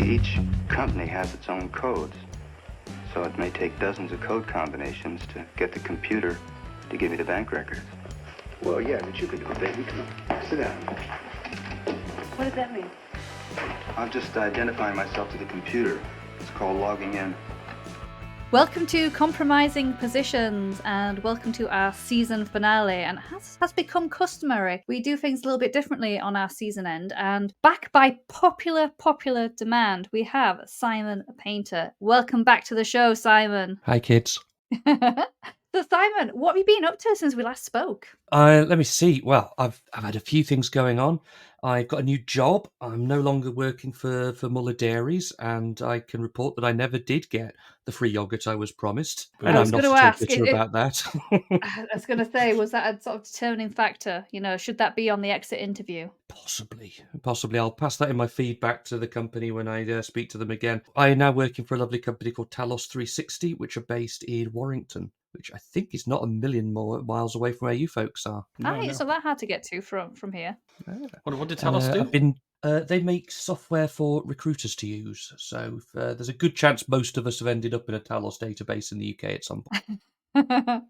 each company has its own codes. So it may take dozens of code combinations to get the computer to give me the bank records. Well, yeah, but you could do it, baby. Come on, sit down. What does that mean? I'm just identifying myself to the computer. It's called logging in. Welcome to Compromising Positions, and welcome to our season finale. And as has become customary, we do things a little bit differently on our season end. And back by popular demand, we have Simon Painter. Welcome back to the show, Simon. Hi, kids. So, Simon, what have you been up to since we last spoke? Let me see. Well, I've had a few things going on. I've got a new job. I'm no longer working for Muller Dairies, and I can report that I never did get the free yogurt I was promised. And I'm not at all bitter about that. I was going to say, was that a sort of determining factor? You know, should that be on the exit interview? Possibly. I'll pass that in my feedback to the company when I speak to them again. I am now working for a lovely company called Talos 360, which are based in Warrington, which I think is not a million more miles away from where you folks are. It's not that hard to get to from here. What did Talos do? They make software for recruiters to use. So there's a good chance most of us have ended up in a Talos database in the UK at some point.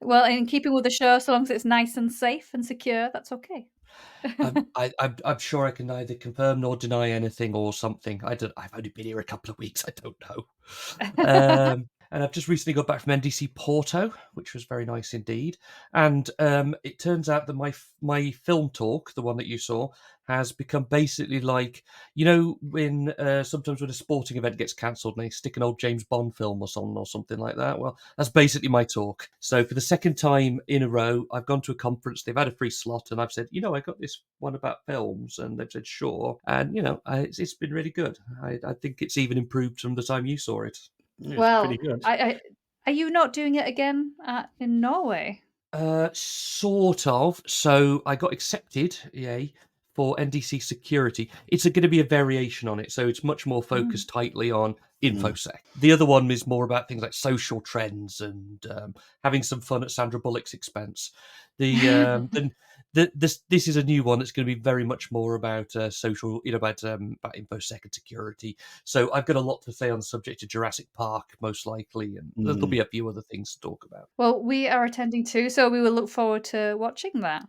Well, in keeping with the show, so long as it's nice and safe and secure, that's okay. I'm sure I can neither confirm nor deny anything or something. I've only been here a couple of weeks. I don't know. And I've just recently got back from NDC Porto, which was very nice indeed. And it turns out that my film talk, the one that you saw, has become basically like, you know, when sometimes when a sporting event gets cancelled and they stick an old James Bond film or something like that. Well, that's basically my talk. So for the second time in a row, I've gone to a conference. They've had a free slot, and I've said, you know, I got this one about films, and they've said sure. And you know, it's been really good. I think it's even improved from the time you saw it. Well, pretty good. Are you not doing it again in Norway? Sort of. So I got accepted, for NDC Security. It's going to be a variation on it, so it's much more focused tightly on InfoSec. The other one is more about things like social trends and having some fun at Sandra Bullock's expense. This is a new one that's going to be very much more about social, about InfoSec and security. So I've got a lot to say on the subject of Jurassic Park, most likely, and there'll be a few other things to talk about. Well, we are attending too, so we will look forward to watching that.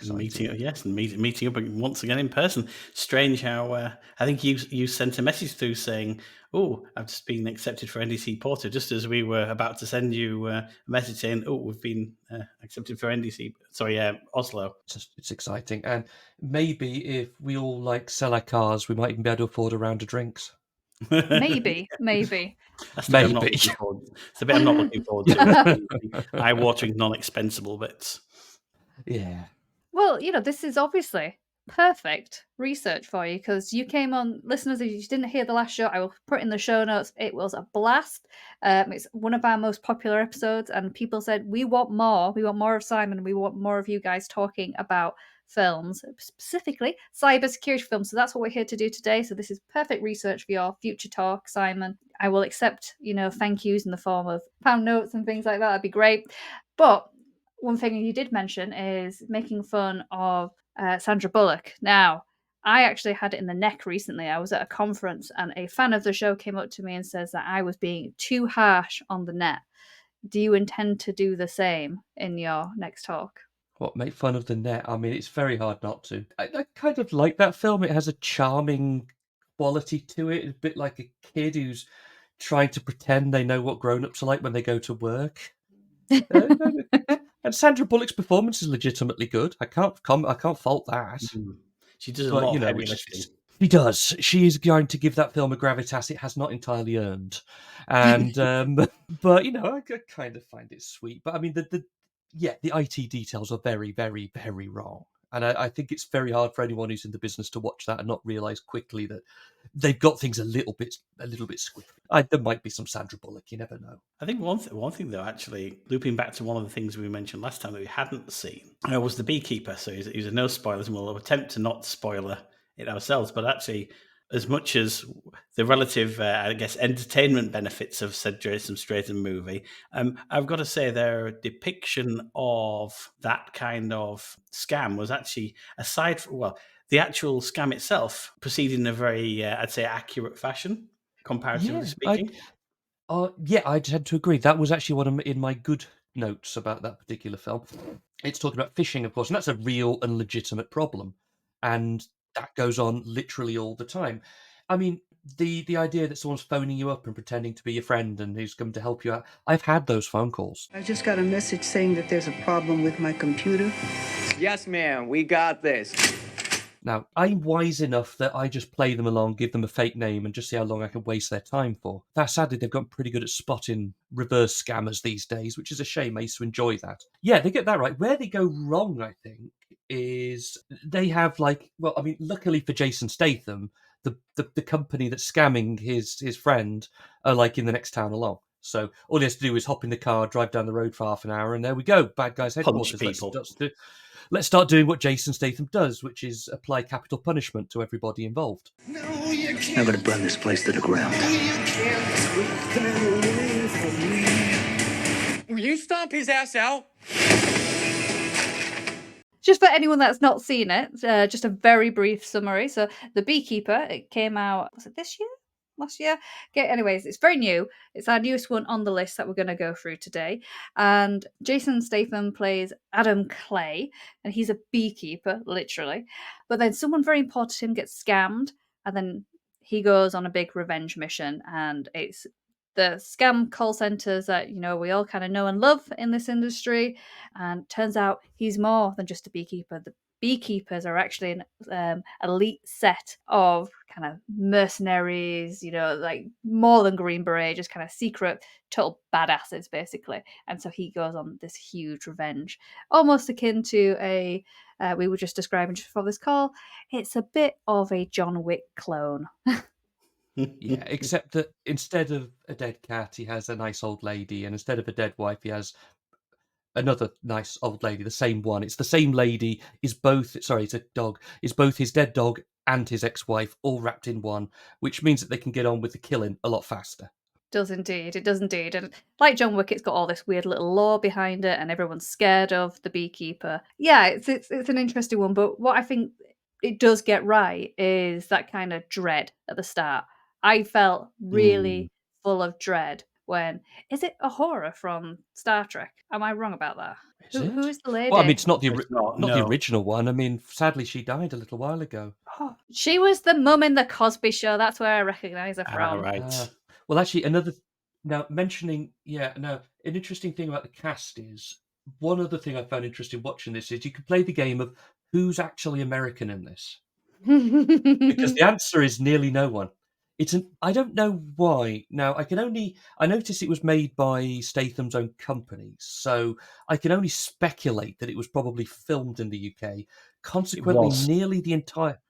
Meeting up once again in person. Strange how I think you sent a message through saying, "Oh, I've just been accepted for NDC Porto," just as we were about to send you a message saying, "Oh, we've been accepted for Oslo." It's exciting, and maybe if we all sell our cars, we might even be able to afford a round of drinks. Maybe. That's the bit I'm not looking forward. It's the bit I'm not looking forward to. Eye-watering, non-expensable bits. Yeah. Well, this is obviously perfect research for you, because you came on, listeners, if you didn't hear the last show, I will put in the show notes. It was a blast. It's one of our most popular episodes, and people said, we want more of Simon, we want more of you guys talking about films, specifically cybersecurity films. So that's what we're here to do today. So this is perfect research for your future talk, Simon. I will accept, thank yous in the form of pound notes and things like that. That'd be great. But one thing you did mention is making fun of Sandra Bullock. Now, I actually had it in the neck recently. I was at a conference and a fan of the show came up to me and says that I was being too harsh on the net. Do you intend to do the same in your next talk? What, make fun of the net? I mean, it's very hard not to. I kind of like that film. It has a charming quality to it. It's a bit like a kid who's trying to pretend they know what grown-ups are like when they go to work. And Sandra Bullock's performance is legitimately good. I can't fault that. She does a lot of heavy lifting. She does. She is going to give that film a gravitas it has not entirely earned. And but I kind of find it sweet. But I mean, the IT details are very, very, very wrong. And I think it's very hard for anyone who's in the business to watch that and not realise quickly that they've got things a little bit squiffy. There might be some Sandra Bullock, you never know. I think one thing though, actually, looping back to one of the things we mentioned last time that we hadn't seen, was the Beekeeper. So he's a no spoilers, and we'll attempt to not spoiler it ourselves. But actually, as much as the relative, entertainment benefits of said Jason Statham movie, I've got to say their depiction of that kind of scam was actually, the actual scam itself proceeded in a very, I'd say, accurate fashion, comparatively speaking. I tend to agree. That was actually one of in my good notes about that particular film. It's talking about phishing, of course, and that's a real and legitimate problem, and that goes on literally all the time. I mean, the idea that someone's phoning you up and pretending to be your friend and who's come to help you out. I've had those phone calls. I just got a message saying that there's a problem with my computer. Yes, ma'am, we got this. Now, I'm wise enough that I just play them along, give them a fake name, and just see how long I can waste their time for. Sadly, they've gotten pretty good at spotting reverse scammers these days, which is a shame. I used to enjoy that. Yeah, they get that right. Where they go wrong, I think, is they have luckily for Jason Statham, the company that's scamming his friend are like in the next town along. So all he has to do is hop in the car, drive down the road for half an hour, and there we go. Bad guys headquarters. Punch people. Let's start doing what Jason Statham does, which is apply capital punishment to everybody involved. I'm gonna burn this place to the ground. Will you stomp his ass out? Just for anyone that's not seen it, just a very brief summary. So, The Beekeeper, it came out, was it this year? Last year? Okay, anyways, it's very new. It's our newest one on the list that we're going to go through today. And Jason Statham plays Adam Clay, and he's a beekeeper, literally. But then someone very important to him gets scammed, and then he goes on a big revenge mission, and it's the scam call centers that we all kind of know and love in this industry. And turns out he's more than just a beekeeper. The beekeepers are actually an elite set of kind of mercenaries, like more than Green Beret, just kind of secret, total badasses, basically. And so he goes on this huge revenge, almost akin to a we were just describing just before this call. It's a bit of a John Wick clone. Yeah, except that instead of a dead cat, he has a nice old lady, and instead of a dead wife, he has another nice old lady, the same one. It's the same lady, it's a dog, is both his dead dog and his ex-wife all wrapped in one, which means that they can get on with the killing a lot faster. It does indeed. And like John Wick, it's got all this weird little lore behind it, and everyone's scared of the beekeeper. Yeah, it's an interesting one, but what I think it does get right is that kind of dread at the start. I felt really full of dread when... Is it a horror from Star Trek? Am I wrong about that? Who is the lady? Well, I mean, it's not the the original one. I mean, sadly, she died a little while ago. Oh, she was the mum in the Cosby Show. That's where I recognise her from. Right. Well, actually, an interesting thing about the cast is, one other thing I found interesting watching this is you can play the game of who's actually American in this. Because the answer is nearly no one. I don't know why. Now, I noticed it was made by Statham's own company, so I can only speculate that it was probably filmed in the UK. Consequently, nearly the entire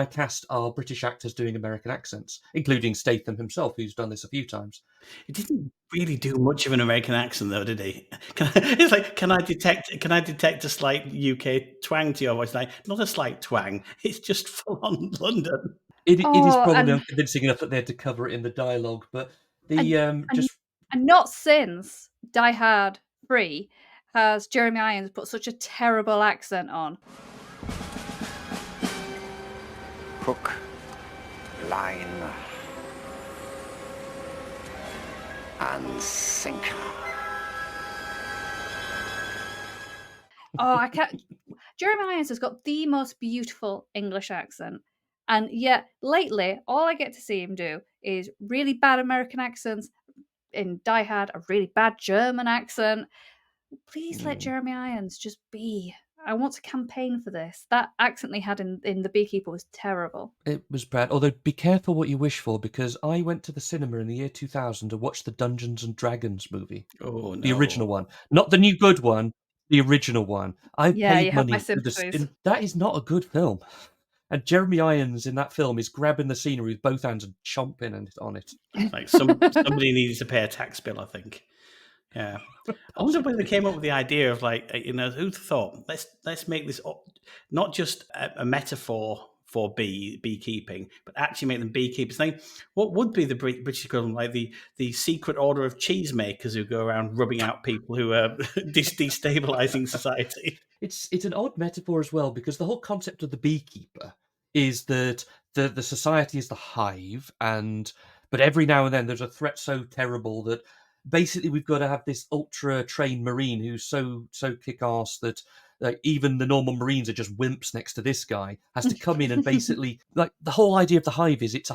cast are British actors doing American accents, including Statham himself, who's done this a few times. He didn't really do much of an American accent, though, did he? It's like, can I detect a slight UK twang to your voice? Like, not a slight twang. It's just full on London. It is probably unconvincing enough that they had to cover it in the dialogue, but and not since Die Hard 3 has Jeremy Irons put such a terrible accent on. Hook, line, and sinker. Oh, I can't. Jeremy Irons has got the most beautiful English accent. And yet, lately, all I get to see him do is really bad American accents. In Die Hard, a really bad German accent. Please let Jeremy Irons just be. I want to campaign for this. That accent he had in The Beekeeper was terrible. It was bad. Although, be careful what you wish for, because I went to the cinema in the year 2000 to watch the Dungeons and Dragons movie. Oh, no. The original one. Not the new good one, the original one. I paid money for this. That is not a good film. And Jeremy Irons in that film is grabbing the scenery with both hands and chomping on it. Like somebody needs to pay a tax bill, I think. Yeah, I wonder where they came up with the idea of who'd thought let's make this not just a metaphor for beekeeping, but actually make them beekeepers. Like, what would be the British equivalent, like the secret order of cheesemakers who go around rubbing out people who are destabilizing society? It's an odd metaphor as well, because the whole concept of the beekeeper is that the society is the hive, but every now and then there's a threat so terrible that basically we've got to have this ultra trained marine who's so kick ass that even the normal marines are just wimps next to this guy, has to come in and basically, like, the whole idea of the hive is it's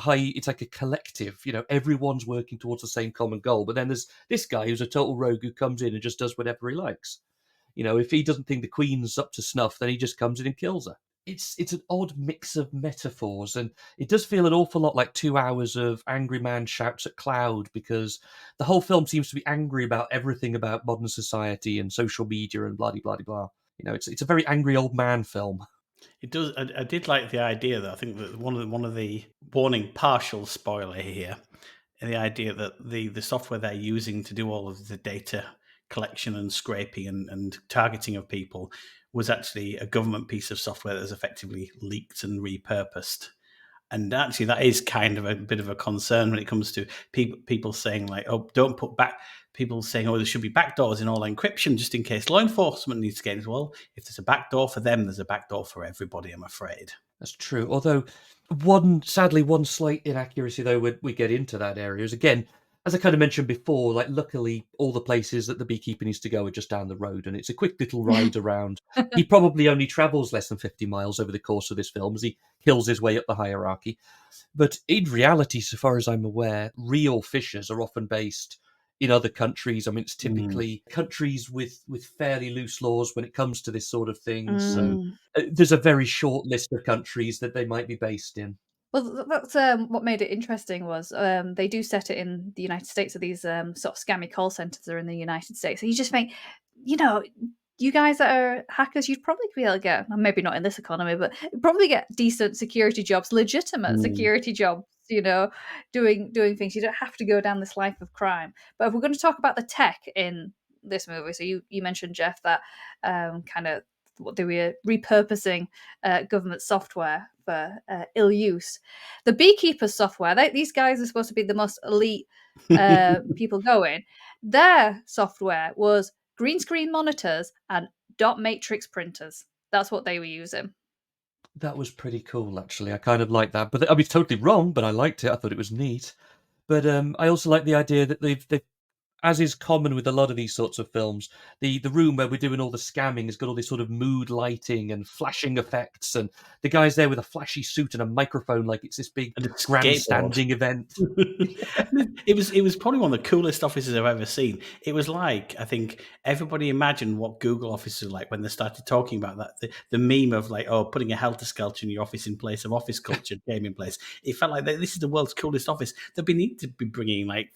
like a collective, everyone's working towards the same common goal. But then there's this guy who's a total rogue who comes in and just does whatever he likes. If he doesn't think the queen's up to snuff, then he just comes in and kills her. It's an odd mix of metaphors, and it does feel an awful lot like 2 hours of Angry Man Shouts at Cloud, because the whole film seems to be angry about everything about modern society and social media and blah blah blah. It's a very angry old man film. It does. I did like the idea, though. I think that one of the warning, partial spoiler here, the idea that the software they're using to do all of the data collection and scraping and targeting of people was actually a government piece of software that was effectively leaked and repurposed. And actually, that is kind of a bit of a concern when it comes to people saying, like, oh, don't put back. People saying, oh, there should be backdoors in all encryption just in case law enforcement needs to get in. Well, if there's a backdoor for them, there's a backdoor for everybody, I'm afraid. That's true. Although, one slight inaccuracy, though, when we get into that area is, again, as I kind of mentioned before, like, luckily all the places that the beekeeper needs to go are just down the road, and it's a quick little ride around. He probably only travels less than 50 miles over the course of this film as he kills his way up the hierarchy. But in reality, so far as I'm aware, real fishers are often based in other countries. I mean, it's typically countries with fairly loose laws when it comes to this sort of thing. So there's a very short list of countries that they might be based in. Well, that's what made it interesting was they do set it in the United States. So these sort of scammy call centers are in the United States. So you just think, you guys that are hackers, you'd probably be able to get, maybe not in this economy, but probably get decent security jobs, legitimate security jobs, doing things. You don't have to go down this life of crime. But if we're going to talk about the tech in this movie, so you mentioned, Jeff, that kind of what they were repurposing government software for ill use. The Beekeeper software, these guys are supposed to be the most elite people going. Their software was green screen monitors and dot matrix printers. That's what they were using. That was pretty cool, actually. I kind of like that. But I mean, it's totally wrong, but I liked it. I thought it was neat. But I also like the idea that they've as is common with a lot of these sorts of films, the room where we're doing all the scamming has got all this sort of mood lighting and flashing effects, and the guy's there with a flashy suit and a microphone like it's this big grandstanding event. It was probably one of the coolest offices I've ever seen. It was like, I think everybody imagined what Google offices are like when they started talking about that. The meme of, like, oh, putting a helter-skelter in your office in place of office culture came in place. It felt like this is the world's coolest office. They'd need to be bringing, like,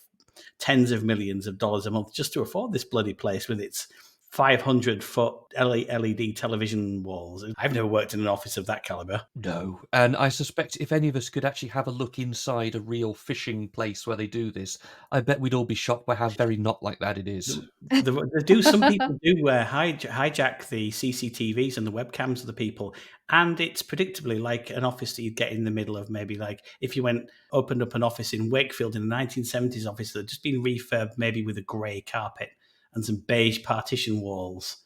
tens of millions of dollars a month just to afford this bloody place with its 500-foot LED television walls. I've never worked in an office of that caliber. No. And I suspect if any of us could actually have a look inside a real fishing place where they do this, I bet we'd all be shocked by how very not like that it is. Some people do hijack the CCTVs and the webcams of the people, and it's predictably like an office that you'd get in the middle of, maybe like if you opened up an office in Wakefield in a 1970s office that had just been refurbed, maybe with a grey carpet and some beige partition walls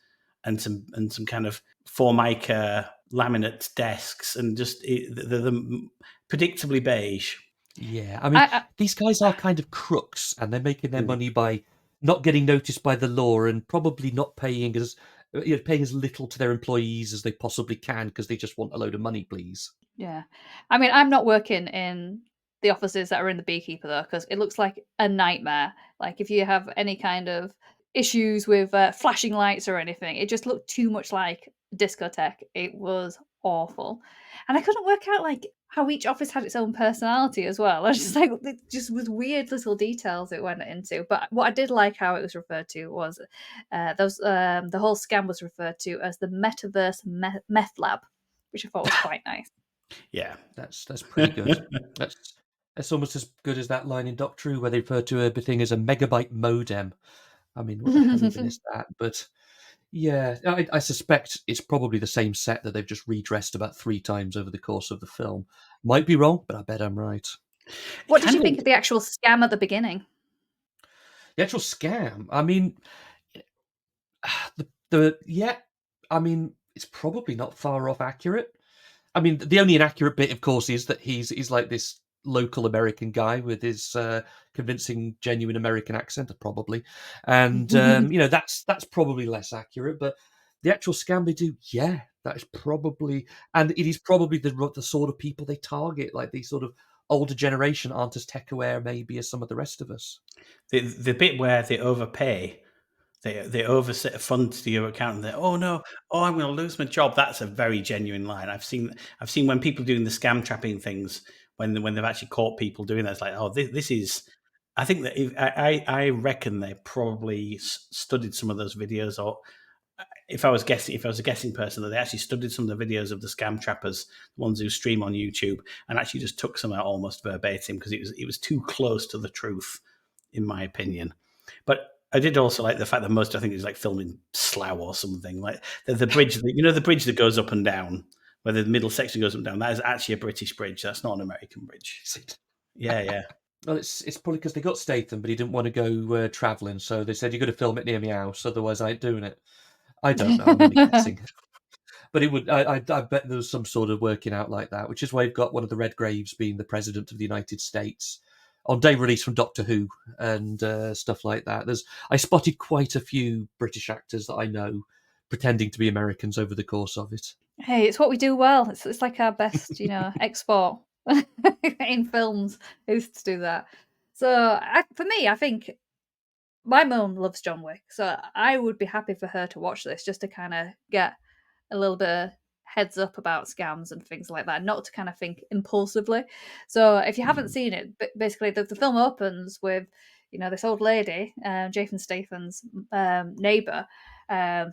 and some kind of Formica laminate desks, and just the predictably beige. Yeah, I mean, these guys are kind of crooks, and they're making their money by not getting noticed by the law and probably not paying as little to their employees as they possibly can because they just want a load of money, please. Yeah, I mean, I'm not working in the offices that are in the Beekeeper though, because it looks like a nightmare. Like, if you have any kind of issues with flashing lights or anything, it just looked too much like a discotheque. It was awful, and I couldn't work out like how each office had its own personality as well. I was just like, it just was weird little details it went into. But what I did like how it was referred to was the whole scam was referred to as the Metaverse Meth Lab, which I thought was quite nice. Yeah, that's pretty good. That's almost as good as that line in Doctor Who where they refer to a thing as a megabyte modem. I mean, what the hell even is that? But Yeah, I suspect it's probably the same set that they've just redressed about 3 times over the course of the film. Might be wrong, but I bet I'm right. What did you think of the actual scam at the beginning? The actual scam, I mean, I mean, it's probably not far off accurate. I mean, the only inaccurate bit, of course, is that he's like this local American guy with his convincing, genuine American accent, probably, and that's probably less accurate. But the actual scam they do, yeah, that is probably, and it is probably the sort of people they target, like these sort of older generation aren't as tech aware, maybe, as some of the rest of us. The bit where they overpay. They overset a fund to your account and they, oh no, I'm going to lose my job. That's a very genuine line. I've seen when people doing the scam trapping things when they've actually caught people doing that. It's like, oh, this is. I think that I reckon they probably studied some of those videos, or if I was a guessing person, that they actually studied some of the videos of the scam trappers, the ones who stream on YouTube, and actually just took some out almost verbatim because it was too close to the truth, in my opinion. But I did also like the fact that most, I think, it was like filming Slough or something. Like the bridge, the bridge that goes up and down, where the middle section goes up and down. That is actually a British bridge. That's not an American bridge. Yeah. Well, it's probably because they got Statham, but he didn't want to go travelling, so they said, you've got to film it near my house, otherwise I ain't doing it. I don't know, I'm only guessing. But it would. I bet there was some sort of working out like that, which is why you've got one of the Red Graves being the president of the United States on day release from Doctor Who and stuff like that. I spotted quite a few British actors that I know pretending to be Americans over the course of it. Hey, it's what we do well. It's like our best, export in films is to do that. So for me, I think my mum loves John Wick, so I would be happy for her to watch this just to kind of get a little bit of heads up about scams and things like that, not to kind of think impulsively. So if you haven't seen it, basically the film opens with this old lady, Jason Statham's neighbor.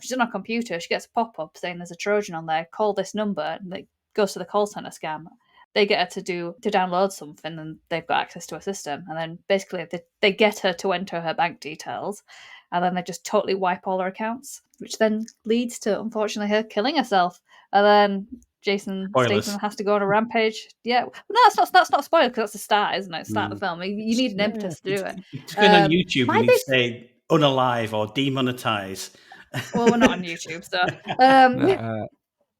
She's on a computer. She gets a pop-up saying there's a Trojan on there. Call this number, and it goes to the call center scam. They get her to download something, and they've got access to a system. And then basically they get her to enter her bank details, and then they just totally wipe all her accounts, which then leads to, unfortunately, her killing herself. And then Jason Statham has to go on a rampage. Yeah, no, that's not a spoiler because that's the start, isn't it? Start of the film. You need an impetus to do it. Just going on YouTube and you say unalive or demonetize. Well, we're not on YouTube, so.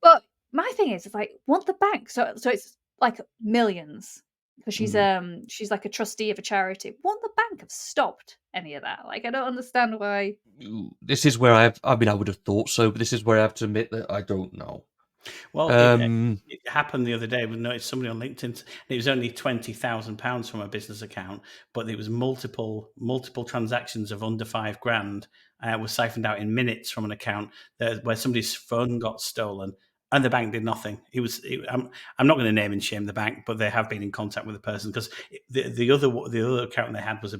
But my thing is, it's like, want the bank? So it's like millions because she's like a trustee of a charity. Won't the bank have stopped any of that? Like, I don't understand why. This is where I would have thought so, but this is where I have to admit that I don't know. Well, it happened the other day. We noticed somebody on LinkedIn. It was only £20,000 from a business account, but there was multiple transactions of under £5,000 was siphoned out in minutes from an account where somebody's phone got stolen, and the bank did nothing. I'm not going to name and shame the bank, but they have been in contact with the person because the other account they had was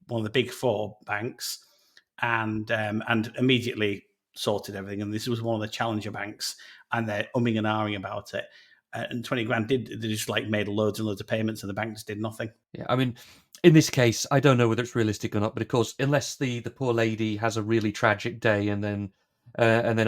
one of the big four banks, and immediately sorted everything. And this was one of the challenger banks, and they're umming and ahhing about it. And $20,000 they just like made loads and loads of payments, and the bank just did nothing. Yeah, I mean, in this case, I don't know whether it's realistic or not, but of course, unless the poor lady has a really tragic day and then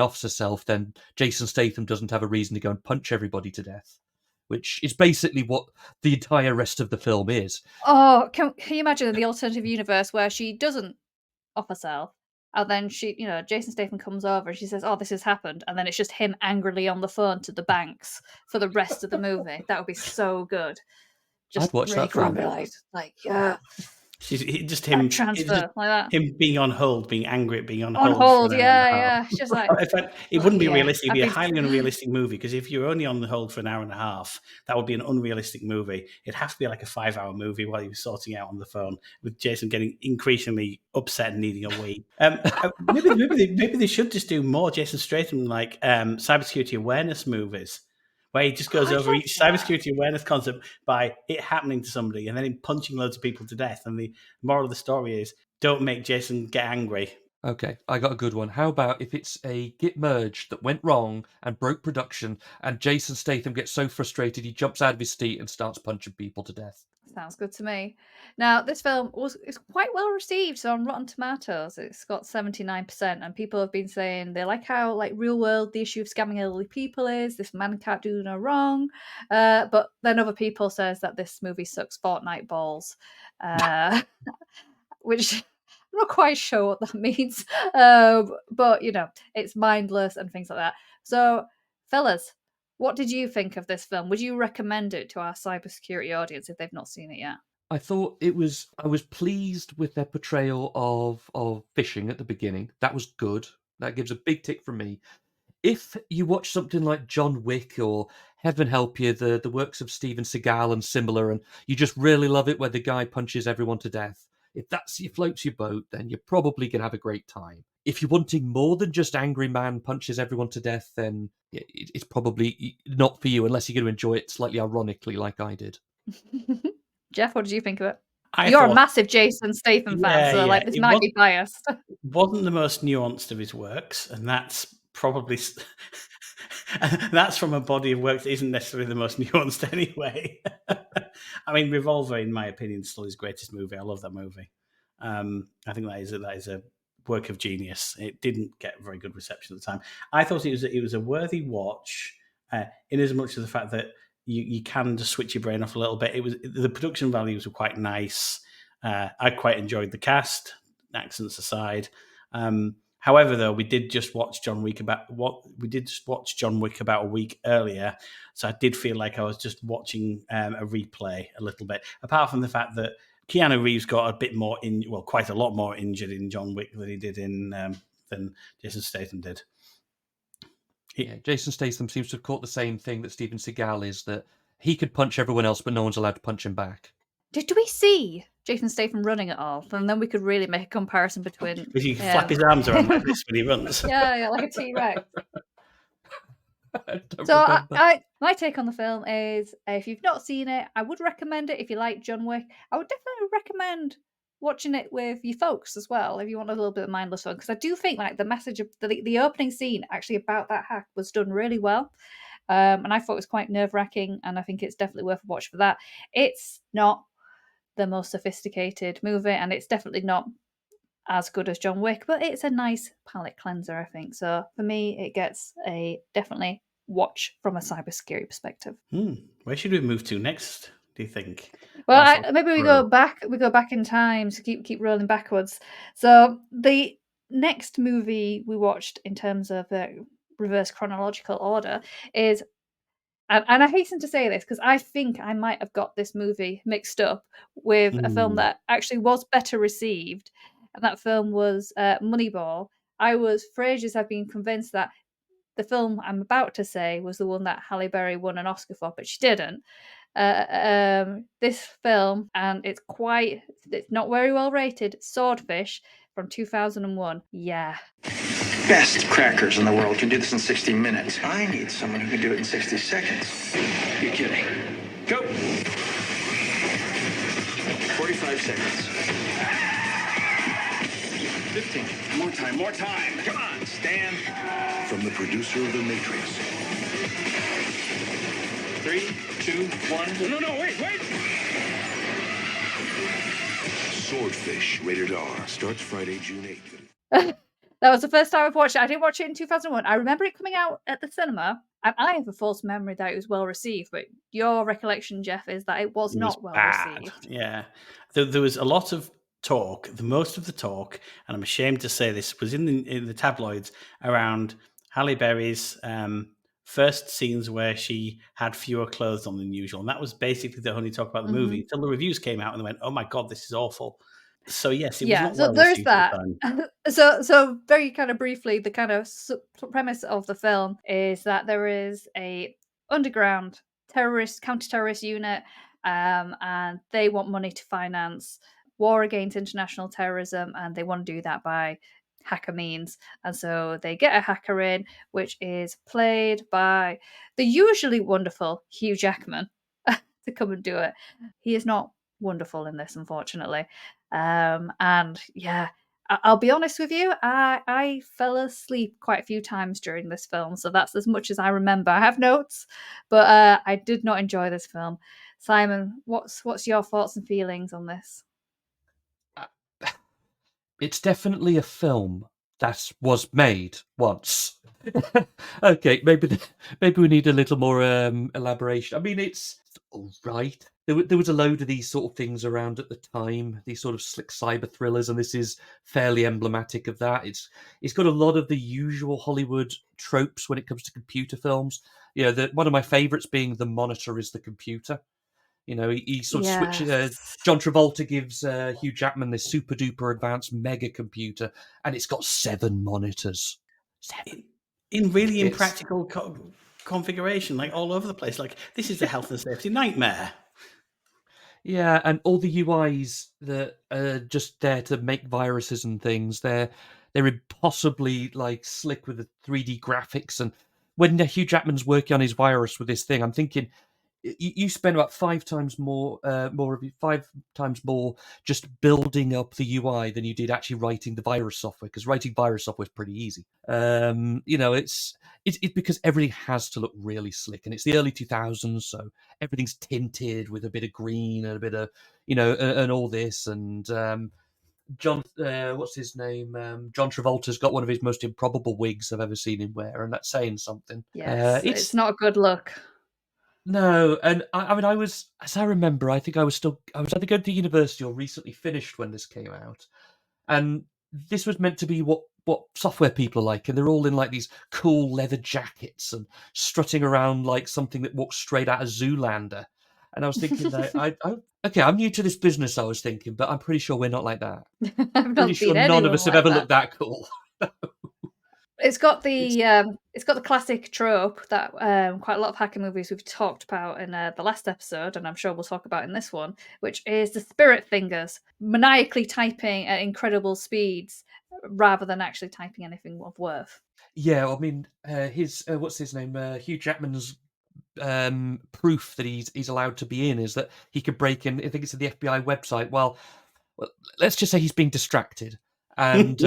offs herself, then Jason Statham doesn't have a reason to go and punch everybody to death, which is basically what the entire rest of the film is. Oh, can you imagine the alternative universe where she doesn't off herself, and then Jason Statham comes over and she says, "Oh, this has happened," and then it's just him angrily on the phone to the banks for the rest of the movie. That would be so good. Just I'd watch really that film. Like, yeah. Just him transfer like that. Him being on hold, being angry at being on hold. hold. Yeah. It's just like it wouldn't be realistic. It'd be a highly unrealistic movie because if you're only on the hold for an hour and a half, that would be an unrealistic movie. It'd have to be like a 5-hour movie while he was sorting out on the phone with Jason getting increasingly upset and needing a wee. Maybe they should just do more Jason Statham like cybersecurity awareness movies, where he just goes over each cybersecurity awareness concept by it happening to somebody and then him punching loads of people to death. And the moral of the story is, don't make Jason get angry. Okay, I got a good one. How about if it's a Git merge that went wrong and broke production, and Jason Statham gets so frustrated he jumps out of his seat and starts punching people to death? Sounds good to me. Now, this film is quite well received. So on Rotten Tomatoes, it's got 79%, and people have been saying they like how like real world the issue of scamming elderly people is. This man can't do no wrong. But then other people says that this movie sucks Fortnite balls, which I'm not quite sure what that means. But it's mindless and things like that. So, fellas, what did you think of this film? Would you recommend it to our cybersecurity audience if they've not seen it yet? I thought I was pleased with their portrayal of fishing at the beginning. That was good. That gives a big tick from me. If you watch something like John Wick or heaven help you, the works of Steven Seagal and similar, and you just really love it where the guy punches everyone to death, if that's floats your boat, then you're probably going to have a great time. If you're wanting more than just angry man punches everyone to death, then it's probably not for you unless you're going to enjoy it slightly ironically like I did. Jeff, what did you think of it? You're a massive Jason Statham fan, so this might be biased. Wasn't the most nuanced of his works, and that's probably that's from a body of work that isn't necessarily the most nuanced anyway. I mean, Revolver, in my opinion, is still his greatest movie. I love that movie. I think that is a work of genius. It didn't get very good reception at the time. I thought it was a worthy watch, in as much as the fact that you can just switch your brain off a little bit. The production values were quite nice. I quite enjoyed the cast, accents aside. However, though, we did just watch John Wick about a week earlier, so I did feel like I was just watching a replay a little bit. Apart from the fact that Keanu Reeves got a bit more quite a lot more injured in John Wick than he did than Jason Statham did. Yeah, Jason Statham seems to have caught the same thing that Steven Seagal is, that he could punch everyone else, but no one's allowed to punch him back. Did we see Jason Statham running at all? And then we could really make a comparison between... Because he can flap his arms around like this when he runs. Yeah, like a T-Rex. My take on the film is, if you've not seen it, I would recommend it. If you like John Wick, I would definitely recommend watching it with your folks as well, if you want a little bit of mindless fun, because I do think like the message of the opening scene actually about that hack was done really well, and I thought it was quite nerve-wracking, and I think it's definitely worth a watch for that. It's not the most sophisticated movie, and it's definitely not as good as John Wick, but it's a nice palate cleanser, I think. So for me, it gets a definitely watch from a cybersecurity perspective. Where should we move to next, do you think? Well, maybe we go back in time to keep rolling backwards. So the next movie we watched in terms of reverse chronological order is, and I hasten to say this because I think I might have got this movie mixed up with a film that actually was better received, and that film was Moneyball. I was for ages I've been convinced that the film I'm about to say was the one that Halle Berry won an Oscar for, but she didn't. This film, and it's not very well rated, Swordfish from 2001. Yeah. Best crackers in the world can do this in 60 minutes. I need someone who can do it in 60 seconds. You're kidding. Go. 45 seconds. 15. More time. Come on, stand. From the producer of The Matrix. 3, 2, 1. No, wait. Swordfish, rated R, starts Friday, June 8th. That was the first time I've watched it. I didn't watch it in 2001. I remember it coming out at the cinema, and I have a false memory that it was well received, but your recollection, Jeff, is that it was not well received. Yeah. There was a lot of talk, most of the talk, and I'm ashamed to say this, was in the tabloids around Halle Berry's first scenes where she had fewer clothes on than usual. And that was basically the only talk about the movie until the reviews came out and they went, oh my God, this is awful. So yes, it was not well there's received that. at the time. So very kind of briefly, the kind of premise of the film is that there is a underground counter-terrorist unit, and they want money to finance war against international terrorism, and they want to do that by hacker means. And so they get a hacker in, which is played by the usually wonderful Hugh Jackman to come and do it. He is not wonderful in this, unfortunately. And yeah, I'll be honest with you, I fell asleep quite a few times during this film, so that's as much as I remember. I have notes, but I did not enjoy this film. Simon, what's your thoughts and feelings on this? It's definitely a film that was made once. Okay, maybe we need a little more elaboration. I mean, it's all right. There was a load of these sort of things around at the time, these sort of slick cyber thrillers, and this is fairly emblematic of that. It's got a lot of the usual Hollywood tropes when it comes to computer films. You know, one of my favourites being the monitor is the computer. You know, he sort of switches. Yes. John Travolta gives Hugh Jackman this super duper advanced mega computer, and it's got 7 monitors. 7. In really impractical configuration, like all over the place. Like, this is a health and safety nightmare. Yeah, and all the UIs that are just there to make viruses and things, they're impossibly like slick with the 3D graphics. And when Hugh Jackman's working on his virus with this thing, I'm thinking, you spend about 5 times more, 5 times more just building up the UI than you did actually writing the virus software. Because writing virus software is pretty easy. You know, it's because everything has to look really slick, and it's the early 2000s, so everything's tinted with a bit of green and a bit of, you know, and all this. And John, what's his name? John Travolta's got one of his most improbable wigs I've ever seen him wear, and that's saying something. Yes, it's not a good look. No, and I mean, as I remember, I was either going to university or recently finished when this came out, and this was meant to be what software people are like, and they're all in like these cool leather jackets and strutting around like something that walks straight out of Zoolander. And I was thinking that okay, I'm new to this business, I was thinking, but I'm pretty sure we're not like that. I've not Pretty seen sure none of anyone us have like ever that. looked that cool. It's got the classic trope that quite a lot of hacker movies we've talked about in the last episode, and I'm sure we'll talk about in this one, which is the spirit fingers, maniacally typing at incredible speeds rather than actually typing anything of worth. Yeah, I mean, his what's his name? Hugh Jackman's proof that he's allowed to be in is that he could break in. I think it's at the FBI website. Well, let's just say he's being distracted, and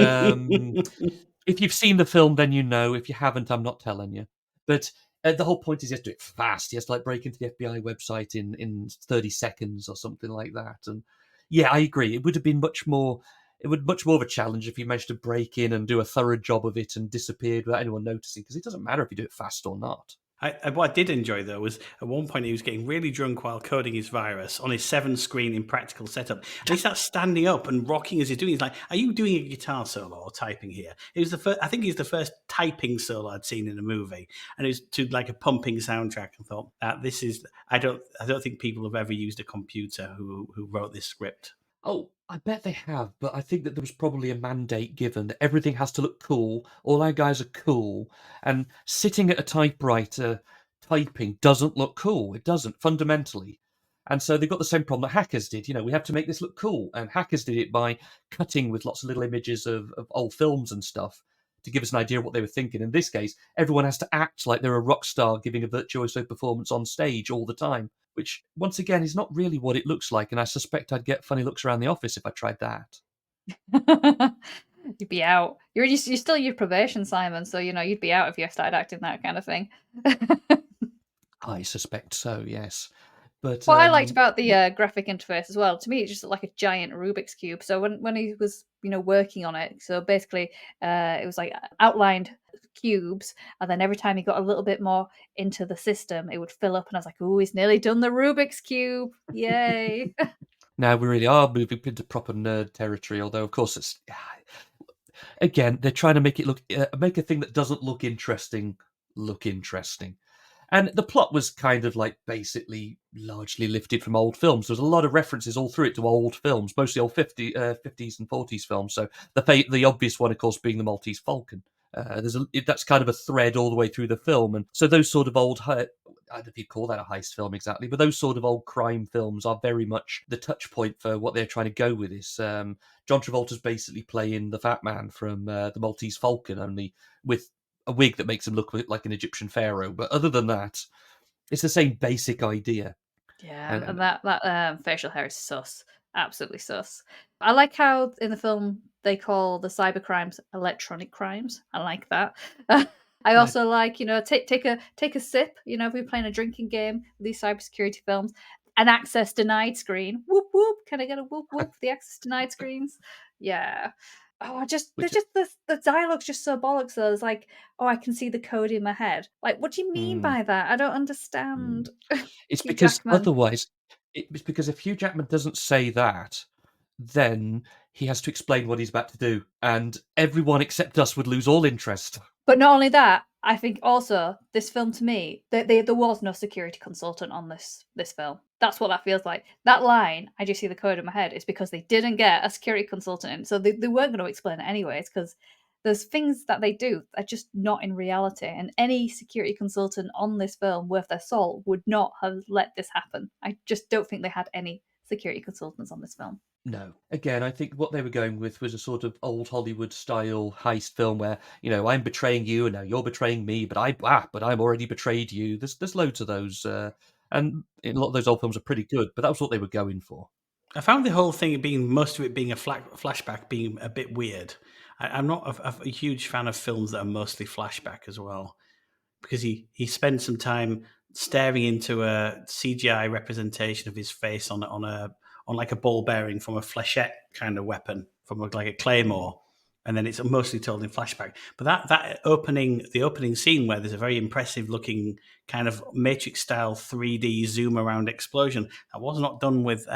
if you've seen the film, then you know. If you haven't, I'm not telling you. But the whole point is he has to do it fast. He has to like break into the FBI website in 30 seconds or something like that. And yeah, I agree. It would have been much more. It would much more of a challenge if you managed to break in and do a thorough job of it and disappeared without anyone noticing. Because it doesn't matter if you do it fast or not. What I did enjoy, though, was at one point he was getting really drunk while coding his virus on his 7-screen impractical setup. And he starts standing up and rocking as he's doing it. He's like, are you doing a guitar solo or typing here? It was the first, I think he's the first typing solo I'd seen in a movie. And it was to like a pumping soundtrack. And thought, this is, I don't think people have ever used a computer who wrote this script. Oh, I bet they have, but I think that there was probably a mandate given that everything has to look cool. All our guys are cool, and sitting at a typewriter typing doesn't look cool. It doesn't fundamentally, and so they've got the same problem that hackers did. You know, we have to make this look cool, and hackers did it by cutting with lots of little images of old films and stuff to give us an idea of what they were thinking. In this case, everyone has to act like they're a rock star giving a virtuoso performance on stage all the time, which, once again, is not really what it looks like. And I suspect I'd get funny looks around the office if I tried that. You'd be out. You're still your probation, Simon, so, you know, you'd be out if you started acting that kind of thing. I suspect so, yes. But what I liked about the graphic interface as well, to me, it just looked like a giant Rubik's Cube. So when he was, you know, working on it, so basically it was like outlined cubes, and then every time he got a little bit more into the system, it would fill up, and I was like, oh, he's nearly done the Rubik's Cube. Yay. Now we really are moving into proper nerd territory, although, of course, it's... Again, they're trying to make it make a thing that doesn't look interesting. And the plot was kind of like basically largely lifted from old films. There's a lot of references all through it to old films, mostly old 50s and 40s films. So the obvious one, of course, being the Maltese Falcon. That's kind of a thread all the way through the film. And so those sort of old, I don't know if you'd call that a heist film exactly, but those sort of old crime films are very much the touch point for what they're trying to go with this. John Travolta's basically playing the fat man from the Maltese Falcon, only with a wig that makes him look like an Egyptian pharaoh. But other than that, it's the same basic idea. Yeah, and that facial hair is sus. Absolutely sus. I like how in the film they call the cyber crimes electronic crimes. I like that. I also like, you know, take a sip. You know, if we're playing a drinking game with these cybersecurity films, an access denied screen. Whoop whoop. Can I get a whoop whoop for the access denied screens? Yeah. Oh, the dialogue's just so bollocks though. It's like, oh, I can see the code in my head. Like, what do you mean by that? I don't understand. It's Hugh because Jackman. otherwise, it's because if Hugh Jackman doesn't say that, then he has to explain what he's about to do, and everyone except us would lose all interest. But not only that, I think also this film to me, there was no security consultant on this film. That's what that feels like. That line, I just see the code in my head, is because they didn't get a security consultant in. So they weren't going to explain it anyways, because there's things that they do that are just not in reality. And any security consultant on this film worth their salt would not have let this happen. I just don't think they had any security consultants on this film. No. Again, I think what they were going with was a sort of old Hollywood style heist film where, I'm betraying you and now you're betraying me, but I'm already betrayed you. There's loads of those, and a lot of those old films are pretty good, but that was what they were going for. I found the whole thing most of it being a flashback being a bit weird. I'm not a huge fan of films that are mostly flashback as well, because he spends some time staring into a CGI representation of his face on like a ball bearing from a flechette kind of weapon, from like a claymore, and then it's mostly told in flashback. But the opening scene where there's a very impressive looking kind of Matrix style 3D zoom around explosion, that was not done with.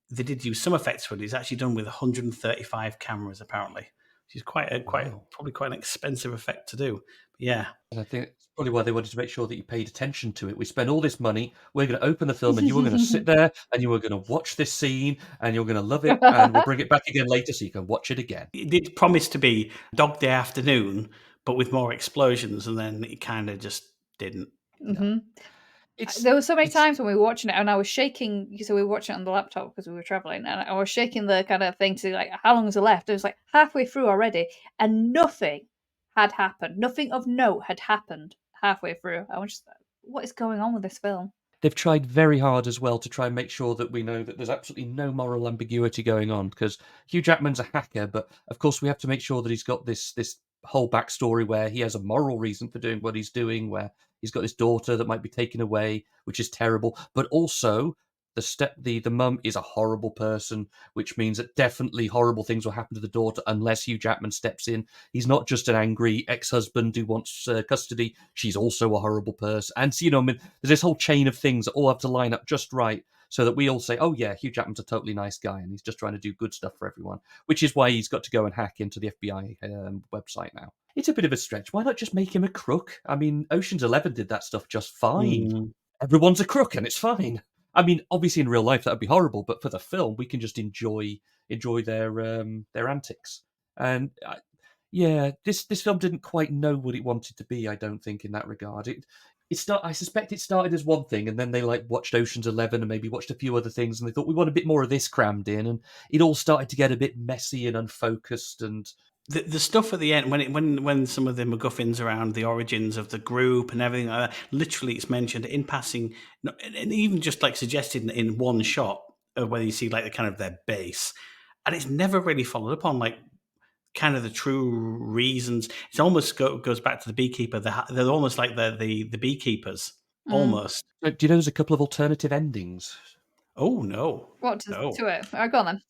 They did use some effects for it. It's actually done with 135 cameras apparently, which is probably quite an expensive effect to do. But yeah. And I think it's probably why they wanted to make sure that you paid attention to it. We spent all this money. We're going to open the film, and you were going to sit there, and you were going to watch this scene, and you're going to love it, and we'll bring it back again later so you can watch it again. It did promise to be Dog Day Afternoon, but with more explosions, and then it kind of just didn't. Mm-hmm. There were so many times when we were watching it, and I was shaking. So we were watching it on the laptop because we were traveling, and I was shaking the kind of thing to like, how long is it left? It was like halfway through already, and nothing had happened. Nothing of note had happened halfway through. I was just, what is going on with this film? They've tried very hard as well to try and make sure that we know that there's absolutely no moral ambiguity going on, because Hugh Jackman's a hacker, but of course we have to make sure that he's got this whole backstory where he has a moral reason for doing what he's doing, where he's got this daughter that might be taken away, which is terrible, but also the mum is a horrible person, which means that definitely horrible things will happen to the daughter unless Hugh Jackman steps in. He's not just an angry ex-husband who wants custody. She's also a horrible person. And so, there's this whole chain of things that all have to line up just right so that we all say, oh yeah, Hugh Jackman's a totally nice guy and he's just trying to do good stuff for everyone, which is why he's got to go and hack into the FBI website now. It's a bit of a stretch. Why not just make him a crook? I mean, Ocean's 11 did that stuff just fine. Everyone's a crook and it's fine. I mean, obviously in real life that would be horrible, but for the film, we can just enjoy their antics. And this film didn't quite know what it wanted to be. I don't think in that regard. I suspect it started as one thing, and then they watched Ocean's 11 and maybe watched a few other things, and they thought we want a bit more of this crammed in, and it all started to get a bit messy and unfocused and. The stuff at the end, when some of the MacGuffins around the origins of the group and everything like that, literally it's mentioned in passing, and even just suggested in one shot, where you see the kind of their base, and it's never really followed up on kind of the true reasons. It almost goes back to the Beekeeper. They're almost like the Beekeepers, almost. Do you know there's a couple of alternative endings? Oh no! What to it? All right, go on then.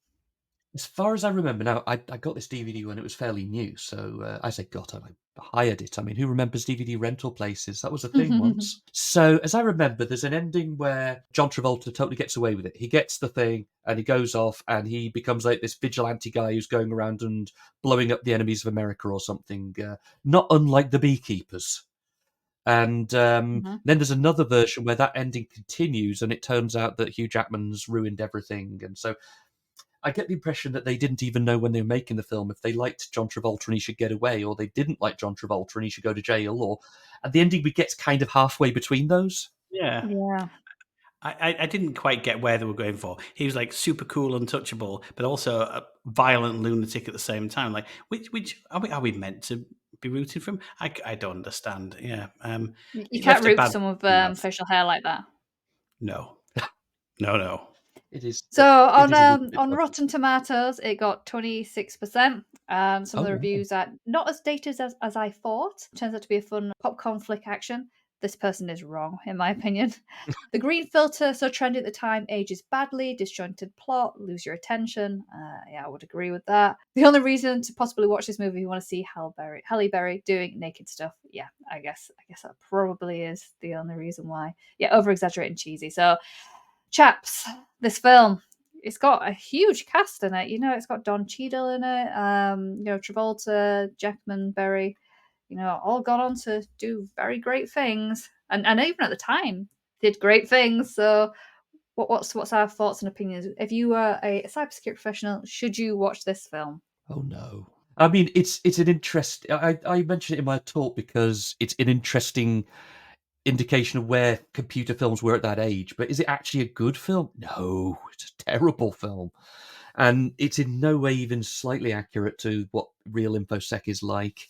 As far as I remember, now I got this DVD when it was fairly new, so I say got, I hired it. I mean, who remembers DVD rental places? That was a thing once. So as I remember, there's an ending where John Travolta totally gets away with it. He gets the thing and he goes off and he becomes this vigilante guy who's going around and blowing up the enemies of America or something, not unlike the Beekeepers. And then there's another version where that ending continues and it turns out that Hugh Jackman's ruined everything. And so I get the impression that they didn't even know when they were making the film if they liked John Travolta and he should get away, or they didn't like John Travolta and he should go to jail, or at the ending we get kind of halfway between those. Yeah. I didn't quite get where they were going for. He was super cool, untouchable, but also a violent lunatic at the same time. Which are we meant to be rooting for him? I don't understand. Yeah. You can't root for someone with facial hair like that. No. It is. So on Rotten Tomatoes, it got 26%. Some of the reviews are not as dated as I thought. It turns out to be a fun popcorn flick action. this person is wrong, in my opinion. The green filter, so trendy at the time, ages badly, disjointed plot, lose your attention. Yeah, I would agree with that. The only reason to possibly watch this movie, you want to see Halle Berry doing naked stuff. Yeah, I guess that probably is the only reason why. Yeah, over-exaggerating, cheesy. So, chaps, this film, it's got a huge cast in it. It's got Don Cheadle in it. Travolta, Jackman, Berry. All gone on to do very great things, and even at the time did great things. So, what's our thoughts and opinions? If you were a cybersecurity professional, should you watch this film? Oh no! I mean, it's an interest. I mentioned it in my talk because it's an interesting indication of where computer films were at that age. But is it actually a good film? No, it's a terrible film, and it's in no way even slightly accurate to what real InfoSec is like.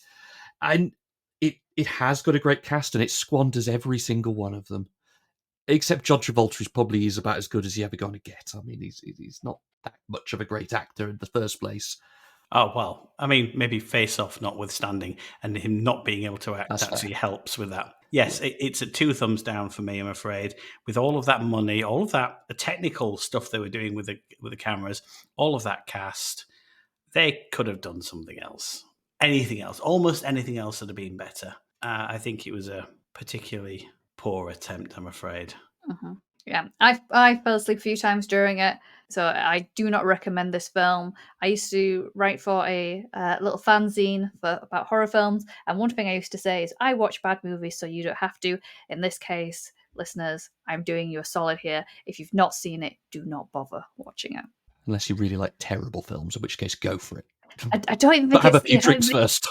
And it has got a great cast, and it squanders every single one of them, except John Travolta is probably about as good as he ever going to get. I mean, he's not that much of a great actor in the first place. Oh, well, I mean, maybe Face Off notwithstanding, and him not being able to act That's actually fair. helps with that. Yes, it's a 2 thumbs down for me, I'm afraid. With all of that money, all of that, the technical stuff they were doing with the cameras, all of that cast, they could have done something else. Anything else, almost anything else would have been better. I think it was a particularly poor attempt, I'm afraid. Mm-hmm. Yeah, I fell asleep a few times during it, so I do not recommend this film. I used to write for a little fanzine about horror films, and one thing I used to say is, I watch bad movies so you don't have to. In this case, listeners, I'm doing you a solid here. If you've not seen it, do not bother watching it. Unless you really like terrible films, in which case go for it. I don't even think but have a few drinks first.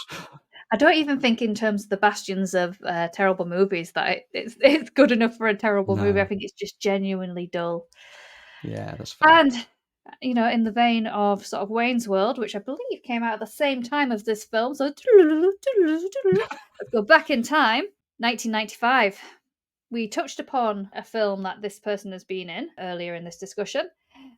I don't even think in terms of the bastions of terrible movies that it's good enough for a terrible movie. I think it's just genuinely dull. Yeah, that's fair. And, in the vein of sort of Wayne's World, which I believe came out at the same time as this film, so let's go back in time, 1995. We touched upon a film that this person has been in earlier in this discussion,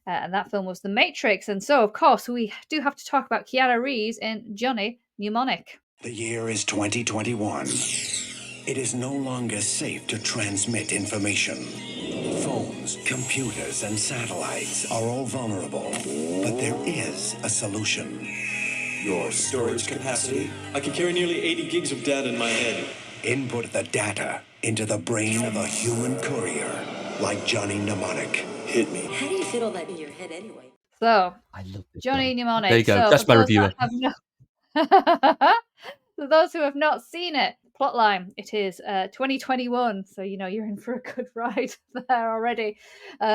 and that film was The Matrix. And so, of course, we do have to talk about Keanu Reeves in Jonny Mnemonic. The year is 2021. It is no longer safe to transmit information. Phones, computers, and satellites are all vulnerable, but there is a solution. Your storage capacity? I can carry nearly 80 gigs of data in my head. Input the data into the brain of a human courier, like Jonny Mnemonic. Hit me. How do you fit all that in your head anyway? So, I love this Jonny Mnemonic. There you go. So That's my reviewer. For those who have not seen it, plotline, it is 2021, so you're in for a good ride there already.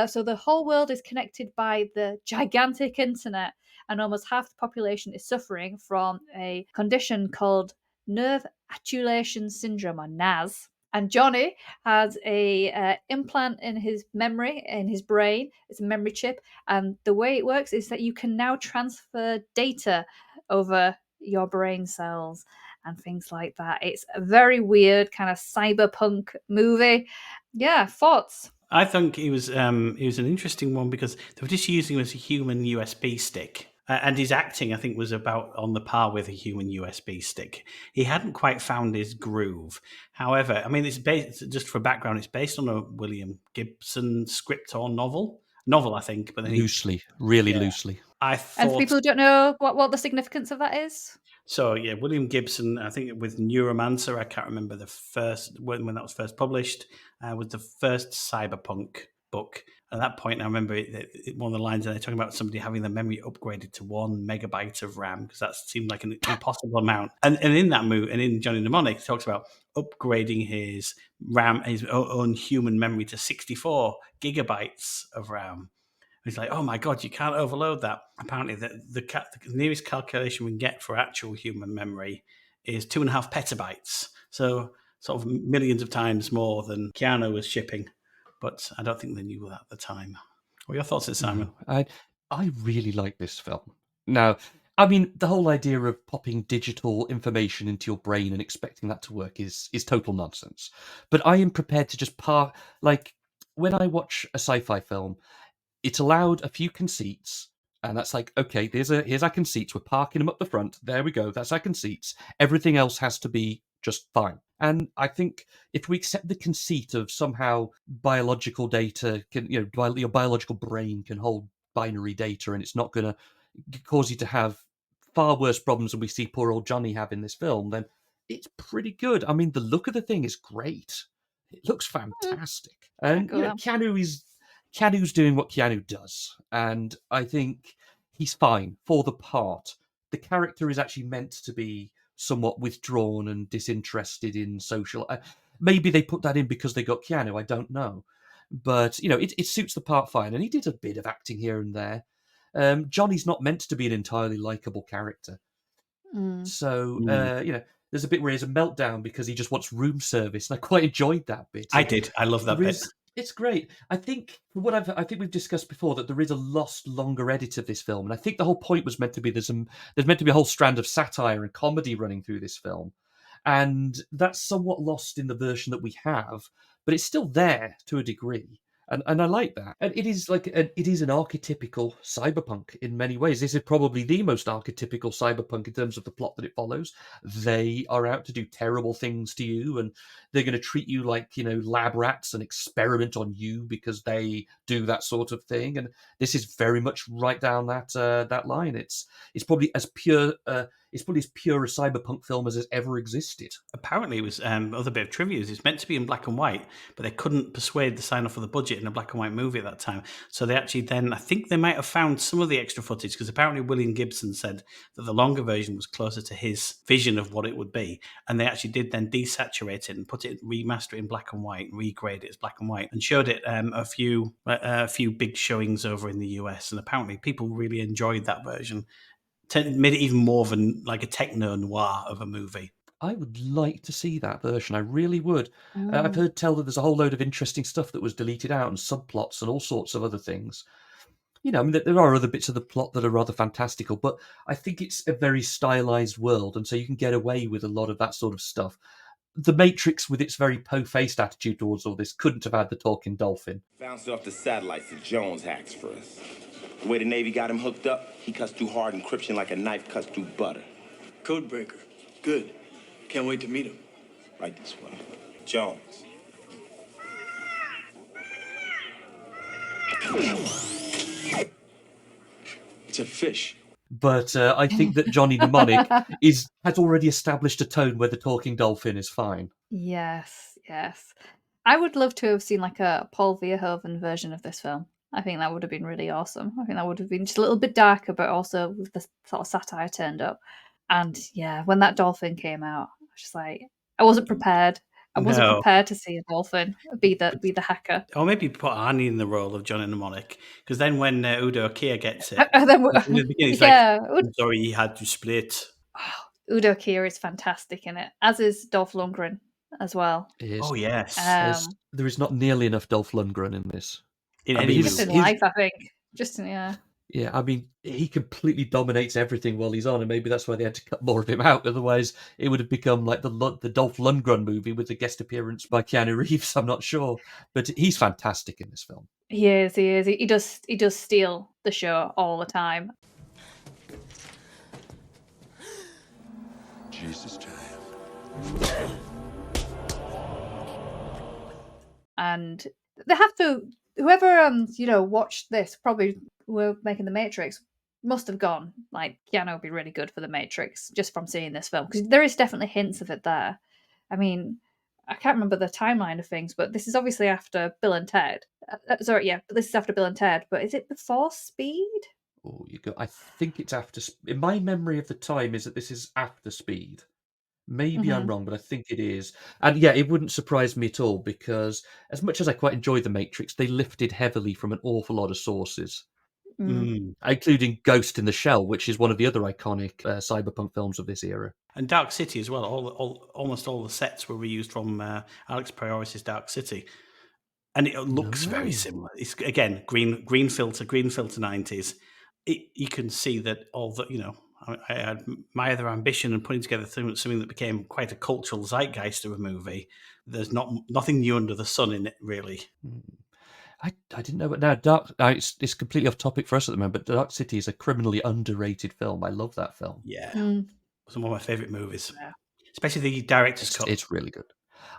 So the whole world is connected by the gigantic internet, and almost half the population is suffering from a condition called nerve attenuation syndrome, or NAS. And Jonny has a implant in his memory, in his brain. It's a memory chip, and the way it works is that you can now transfer data over your brain cells and things like that. It's a very weird kind of cyberpunk movie. Yeah, thoughts? I think he was an interesting one because they were just using him as a human USB stick. And his acting, I think, was about on the par with a human USB stick. He hadn't quite found his groove. However, I mean, it's based, just for background, it's based on a William Gibson script or novel, I think. But then loosely. I thought, and for people who don't know what the significance of that is. So yeah, William Gibson, I think with Neuromancer, I can't remember the first when that was first published, was the first cyberpunk book. At that point, I remember one of the lines, they're talking about somebody having their memory upgraded to 1 megabyte of RAM because that seemed like an impossible amount. And in that movie, and in Jonny Mnemonic, it talks about upgrading his RAM, his own human memory to 64 gigabytes of RAM. He's like, oh my God, you can't overload that. Apparently, the nearest calculation we can get for actual human memory is 2.5 petabytes. So sort of millions of times more than Keanu was shipping. But I don't think they knew that at the time. What are your thoughts, Simon? I really like this film. Now, I mean, the whole idea of popping digital information into your brain and expecting that to work is total nonsense. But I am prepared to just like, when I watch a sci-fi film, it allowed a few conceits, and that's like, okay, here's our conceits. We're parking them up the front. There we go. That's our conceits. Everything else has to be just fine. And I think if we accept the conceit of somehow biological data can, your biological brain can hold binary data, and it's not going to cause you to have far worse problems than we see poor old Johnny have in this film, then it's pretty good. I mean, the look of the thing is great. It looks fantastic. And Keanu's doing what Keanu does. And I think he's fine for the part. The character is actually meant to be somewhat withdrawn and disinterested in social. Maybe they put that in because they got Keanu. I don't know. But, it suits the part fine. And he did a bit of acting here and there. Johnny's not meant to be an entirely likable character. So, there's a bit where he has a meltdown because he just wants room service, and I quite enjoyed that bit. I did. I love that bit. It's great. I think we've discussed before that there is a lost, longer edit of this film, and I think the whole point was meant to be there's meant to be a whole strand of satire and comedy running through this film, and that's somewhat lost in the version that we have, but it's still there to a degree. And I like that. And it is an archetypical cyberpunk in many ways. This is probably the most archetypical cyberpunk in terms of the plot that it follows. They are out to do terrible things to you, and they're going to treat you like, lab rats and experiment on you because they do that sort of thing. And this is very much right down that line. It's probably as pure a cyberpunk film as has ever existed. Apparently, it was other bit of trivia is it's meant to be in black and white, but they couldn't persuade the sign off of the budget in a black and white movie at that time. So they actually then, I think they might have found some of the extra footage, because apparently William Gibson said that the longer version was closer to his vision of what it would be, and they actually did then desaturate it and remaster it in black and white and regrade it as black and white, and showed it a few big showings over in the US, and apparently people really enjoyed that version. Made it even more of a techno noir of a movie. I would like to see that version. I really would. I've heard tell that there's a whole load of interesting stuff that was deleted out, and subplots and all sorts of other things. There are other bits of the plot that are rather fantastical, but I think it's a very stylized world, and so you can get away with a lot of that sort of stuff. The Matrix, with its very po-faced attitude towards all this, couldn't have had the talking dolphin. Bounced off the satellites that Jones hacks for us. The way the Navy got him hooked up, he cuts through hard encryption like a knife cuts through butter. Codebreaker. Good. Can't wait to meet him. Right this way. Jones. It's a fish. But I think that Jonny Mnemonic has already established a tone where the talking dolphin is fine. Yes. I would love to have seen a Paul Verhoeven version of this film. I think that would have been really awesome. I think that would have been just a little bit darker, but also with the sort of satire turned up. And yeah, when that dolphin came out, I was just like, I wasn't prepared. I wasn't prepared to see a dolphin be the hacker. Or maybe put Arnie in the role of Jonny Mnemonic, because then when Udo Kier gets it, in the beginning, he's I'm sorry he had to split. Oh, Udo Kier is fantastic in it, as is Dolph Lundgren as well. Oh yes, there is not nearly enough Dolph Lundgren in this. Just in life, I think. Yeah, I mean, he completely dominates everything while he's on, and maybe that's why they had to cut more of him out. Otherwise, it would have become like the Dolph Lundgren movie with the guest appearance by Keanu Reeves. I'm not sure, but he's fantastic in this film. He is. He does steal the show all the time. Jesus time. And they have to. Whoever watched this, probably were making The Matrix, must have gone like Keanu would be really good for The Matrix just from seeing this film, because there is definitely hints of it there. I mean, I can't remember the timeline of things, but this is obviously after Bill and Ted. This is after Bill and Ted, but is it before Speed? Oh, I think it's after. In my memory of the time is that this is after Speed. Maybe I'm wrong, but I think it is. And yeah, it wouldn't surprise me at all, because as much as I quite enjoy The Matrix, they lifted heavily from an awful lot of sources, including Ghost in the Shell, which is one of the other iconic cyberpunk films of this era. And Dark City as well. Almost all the sets were reused from Alex Proyas' Dark City. And it looks very similar. It's, again, green filter 90s. You can see that all the, I admire their ambition in putting together something that became quite a cultural zeitgeist of a movie. There's nothing new under the sun in it, really. I didn't know, but now it's completely off topic for us at the moment, but Dark City is a criminally underrated film. I love that film. Yeah. It's one of my favourite movies. Yeah. especially the director's cut. It's really good.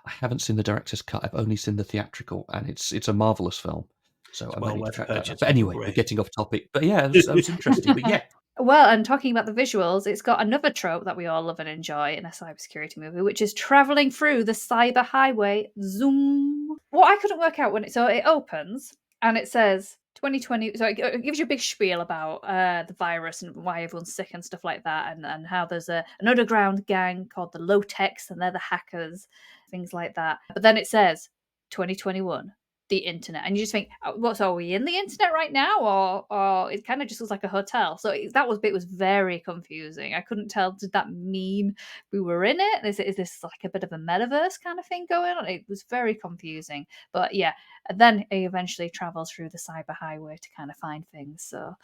I haven't seen the director's cut. I've only seen the theatrical, and it's a marvelous film. So I might need to track that down. But anyway, we're getting off topic. But yeah, that was interesting. But yeah. Well, and talking about the visuals, it's got another trope that we all love and enjoy in a cybersecurity movie, which is traveling through the cyber highway. Zoom. What I couldn't work out when it opens and it says 2020. So it gives you a big spiel about the virus and why everyone's sick and stuff like that, and how there's an underground gang called the Low Techs and they're the hackers, things like that. But then it says 2021. The internet, and you just think, what? So are we in the internet right now, or it kind of just looks like a hotel? So that bit was very confusing. I couldn't tell. Did that mean we were in it? Is this like a bit of a metaverse kind of thing going on? It was very confusing. But yeah, and then he eventually travels through the cyber highway to kind of find things. So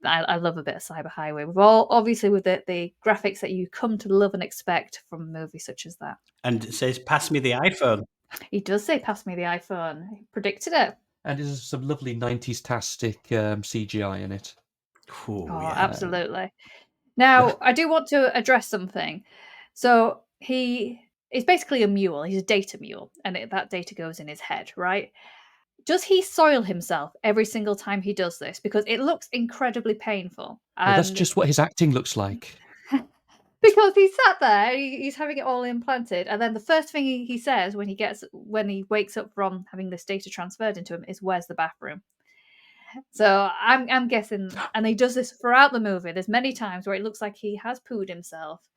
I love a bit of cyber highway. With all obviously with the graphics that you come to love and expect from a movie such as that. And it says, "Pass me the iPhone." He does say, "Pass me the iPhone." He predicted it. And there's some lovely 90s-tastic CGI in it. Oh, yeah. Absolutely. Now, I do want to address something. So he's basically a mule. He's a data mule, and that data goes in his head, right? Does he soil himself every single time he does this? Because it looks incredibly painful. Well, that's just what his acting looks like. Because he sat there, he's having it all implanted, and then the first thing he says when he wakes up from having this data transferred into him is, "Where's the bathroom?" So I'm guessing, and he does this throughout the movie. There's many times where it looks like he has pooed himself,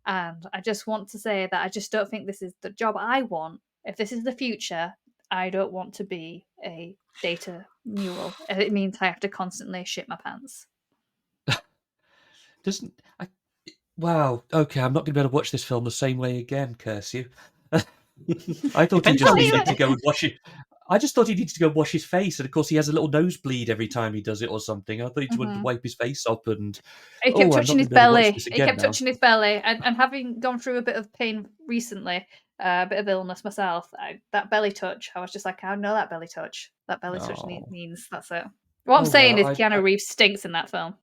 and I just want to say that I just don't think this is the job I want. If this is the future, I don't want to be a data mule. It means I have to constantly shit my pants. Wow. Okay, I'm not going to be able to watch this film the same way again. Curse you. I thought he just needed to go and wash it. I just thought he needed to go wash his face, and of course he has a little nosebleed every time he does it or something. I thought he just wanted to wipe his face up, and he kept touching his belly. Touching his belly, and having gone through a bit of pain recently, a bit of illness myself. That belly touch, I was just like, I know that belly touch. That belly touch means that's it. What I'm saying is Keanu Reeves stinks in that film.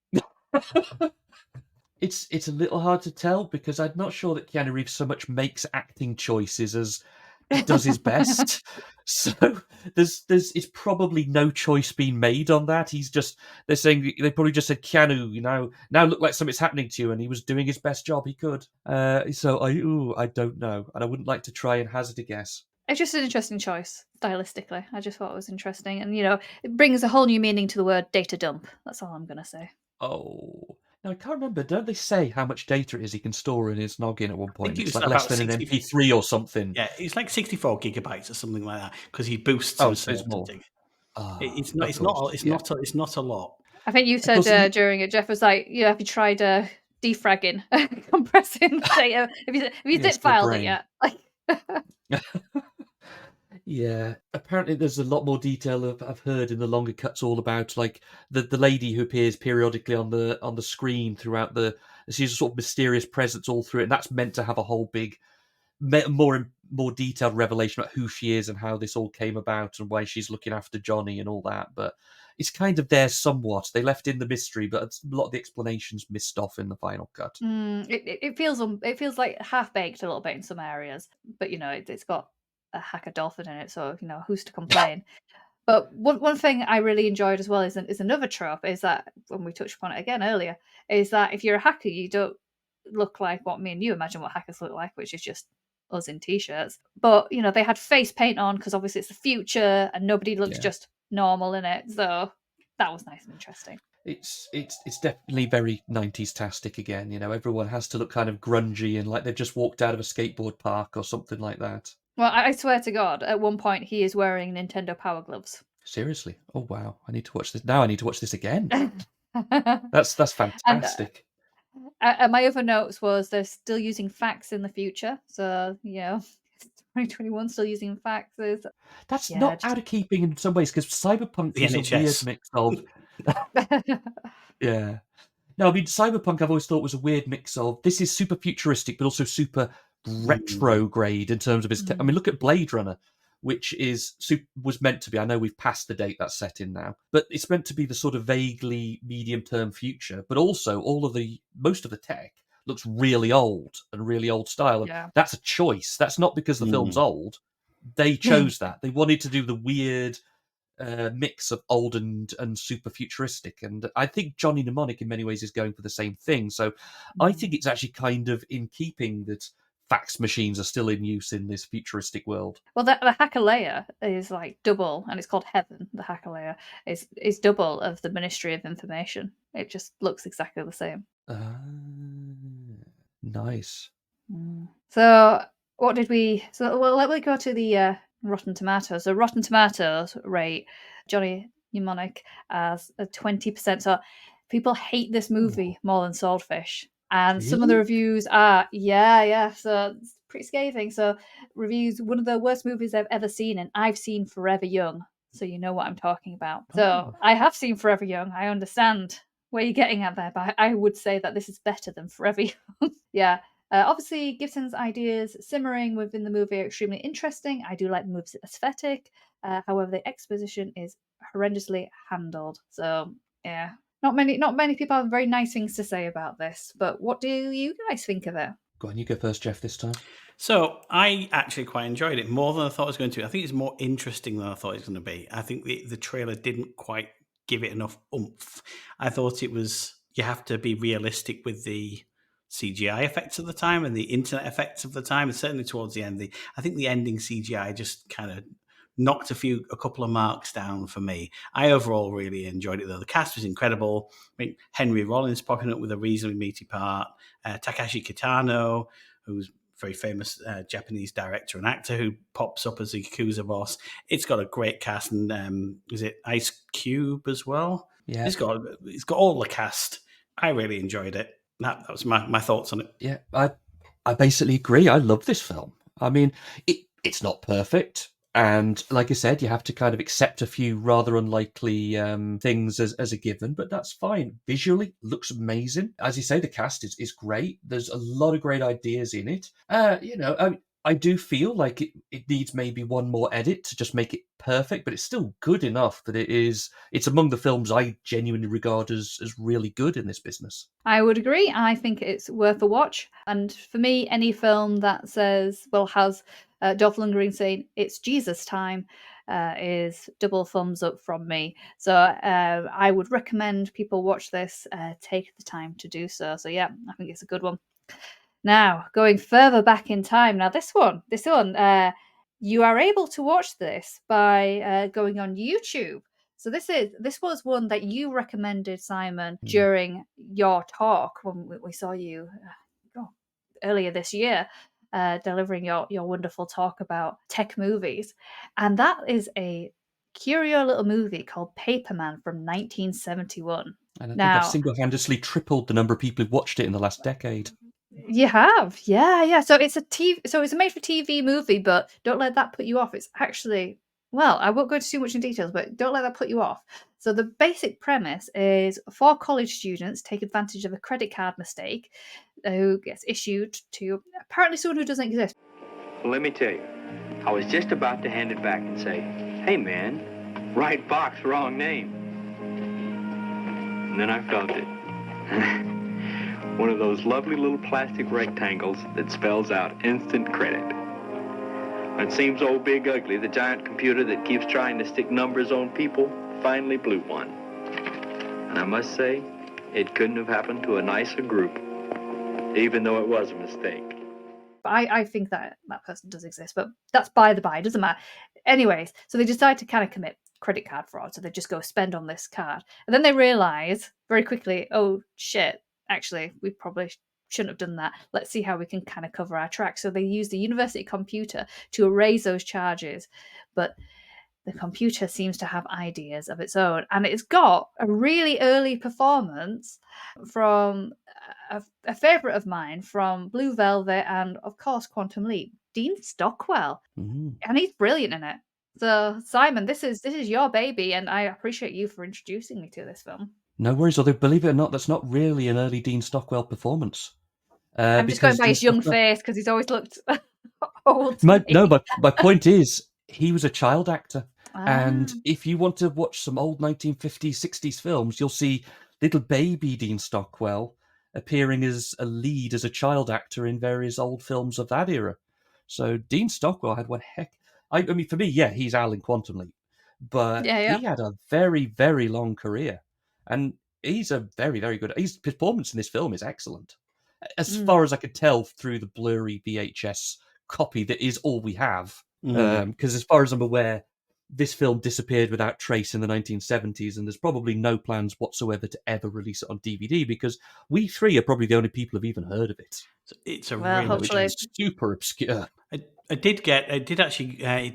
It's a little hard to tell because I'm not sure that Keanu Reeves so much makes acting choices as he does his best. So there's it's probably no choice being made on that. They're saying they probably just said, "Keanu, now look like something's happening to you," and he was doing his best job he could. So I don't know, and I wouldn't like to try and hazard a guess. It's just an interesting choice stylistically. I just thought it was interesting, and it brings a whole new meaning to the word data dump. That's all I'm gonna say. Oh. Now, I can't remember. Don't they say how much data it is he can store in his noggin at one point? It's like less than an MP3 or something. Yeah, it's like 64 gigabytes or something like that because he boosts. Oh, so it's more. It's not a lot. I think you said during it, Jeff was like, have you tried defragging, compressing data? Have you zip filed it yet? Yeah, apparently there's a lot more detail I've heard in the longer cuts all about like the lady who appears periodically on the screen throughout she's a sort of mysterious presence all through it, and that's meant to have a whole big more detailed revelation about who she is and how this all came about and why she's looking after Johnny and all that. But it's kind of there somewhat. They left in the mystery, but a lot of the explanations missed off in the final cut. It feels like half baked a little bit in some areas, but it's got a hacker dolphin in it, so who's to complain. But one thing I really enjoyed as well is another trope, is that when we touched upon it again earlier, is that if you're a hacker, you don't look like what me and you imagine what hackers look like, which is just us in t-shirts. But they had face paint on because obviously it's the future and nobody looks just normal in it, so that was nice and interesting. It's definitely very 90s-tastic again. Everyone has to look kind of grungy and like they've just walked out of a skateboard park or something like that. Well, I swear to God, at one point he is wearing Nintendo Power Gloves. Seriously? Oh wow! I need to watch this now. I need to watch this again. That's fantastic. And my other notes was they're still using fax in the future, so 2021 still using faxes. That's not out of keeping in some ways because Cyberpunk is a weird mix of. Yeah. No, I mean Cyberpunk I've always thought was a weird mix of this is super futuristic but also super retrograde in terms of its I mean look at Blade Runner, which was meant to be, I know we've passed the date that's set in now, but it's meant to be the sort of vaguely medium term future, but also most of the tech looks really old and really old style. Yeah. And that's a choice. That's not because the film's old. They chose that. They wanted to do the weird mix of old and super futuristic. And I think Jonny Mnemonic in many ways is going for the same thing. So I think it's actually kind of in keeping that fax machines are still in use in this futuristic world. Well, the hacker layer is like double, and it's called Heaven. The hacker layer is double of the Ministry of Information. It just looks exactly the same. Nice. So what did we? So well, let me go to the Rotten Tomatoes. So Rotten Tomatoes rate Jonny Mnemonic as a 20%. So people hate this movie more than Swordfish. And some of the reviews are, so it's pretty scathing. So reviews, one of the worst movies I've ever seen, and I've seen Forever Young. So you know what I'm talking about. So I have seen Forever Young. I understand where you're getting at there, but I would say that this is better than Forever Young. Yeah. Obviously, Gibson's ideas simmering within the movie are extremely interesting. I do like the movie's aesthetic. However, the exposition is horrendously handled. So, yeah. Not many people have very nice things to say about this, but what do you guys think of it? Go on, you go first, Jeff, this time. So I actually quite enjoyed it more than I thought it was going to. I think it's more interesting than I thought it was going to be. I think the trailer didn't quite give it enough oomph. I thought it was, you have to be realistic with the CGI effects of the time and the internet effects of the time, and certainly towards the end. I think the ending CGI just kind of knocked a couple of marks down for me. I overall really enjoyed it, though. The cast was incredible. I mean, Henry Rollins popping up with a reasonably meaty part. Takashi Kitano, who's a very famous Japanese director and actor, who pops up as the Yakuza boss. It's got a great cast, and is it Ice Cube as well? Yeah, it's got all the cast. I really enjoyed it. That was my thoughts on it. Yeah, I basically agree. I love this film. I mean, it's not perfect. And like I said, you have to kind of accept a few rather unlikely things as a given, but that's fine. Visually, looks amazing. As you say, the cast is great. There's a lot of great ideas in it. I do feel like it needs maybe one more edit to just make it perfect, but it's still good enough that it's among the films I genuinely regard as really good in this business. I would agree. I think it's worth a watch. And for me, any film that has Dolph Lundgren saying it's Jesus time is double thumbs up from me. So I would recommend people watch this, take the time to do so. So yeah, I think it's a good one. Now, going further back in time. Now, this one, you are able to watch this by going on YouTube. So this was one that you recommended, Simon, during your talk when we saw you earlier this year, delivering your wonderful talk about tech movies. And that is a curio little movie called Paperman from 1971. And I think I've single-handedly tripled the number of people who've watched it in the last decade. You have, yeah. So it's a made-for-TV movie, but don't let that put you off. It's actually, well, I won't go into too much in details, but don't let that put you off. So the basic premise is 4 college students take advantage of a credit card mistake who gets issued to apparently someone who doesn't exist. Well, let me tell you, I was just about to hand it back and say, hey man, right box, wrong name. And then I felt it. One of those lovely little plastic rectangles that spells out instant credit. It seems old Big Ugly, the giant computer that keeps trying to stick numbers on people, finally blew one. And I must say, it couldn't have happened to a nicer group, even though it was a mistake. I think that person does exist, but that's by the by, it doesn't matter. Anyways, so they decide to kind of commit credit card fraud, so they just go spend on this card. And then they realise very quickly, oh shit, actually, we probably shouldn't have done that. Let's see how we can kind of cover our tracks. So they use the university computer to erase those charges. But the computer seems to have ideas of its own. And it's got a really early performance from a favourite of mine from Blue Velvet and, of course, Quantum Leap, Dean Stockwell. Mm-hmm. And he's brilliant in it. So, Simon, this is your baby, and I appreciate you for introducing me to this film. No worries, although believe it or not, that's not really an early Dean Stockwell performance. I'm just going by his young face because he's always looked old. My point is, he was a child actor. And if you want to watch some old 1950s, 60s films, you'll see little baby Dean Stockwell appearing as a lead as a child actor in various old films of that era. So Dean Stockwell had one heck. I mean, for me, yeah, he's Al in Quantum Leap, but Yeah. he had a very, very long career, and he's a very, very good. His performance in this film is excellent, as far as I could tell through the blurry VHS copy that is all we have. Because as far as I'm aware, this film disappeared without trace in the 1970s, and there's probably no plans whatsoever to ever release it on DVD because we three are probably the only people who've even heard of it. It's a Well, really hopefully. Super obscure. It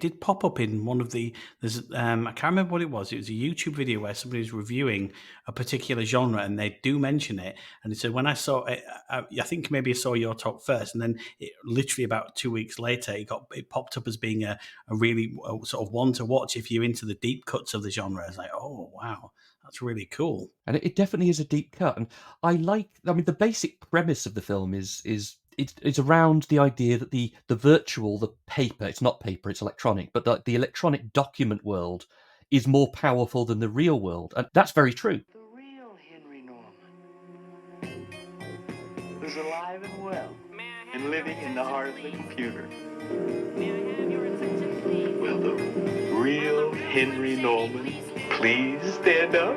did pop up in one of the. There's I can't remember what it was. It was a YouTube video where somebody was reviewing a particular genre, and they do mention it. And it said when I saw it, I think maybe I saw your talk first, and then literally about 2 weeks later, it popped up as being a really sort of one to watch if you're into the deep cuts of the genre. It's like, oh wow, that's really cool. And it definitely is a deep cut. And the basic premise of the film is it's around the idea that the virtual, the paper, it's not paper, it's electronic, but the electronic document world is more powerful than the real world. And that's very true. The real Henry Norman, who's alive and well, and living in the heart of the computer. Will the real Henry Norman please stand up?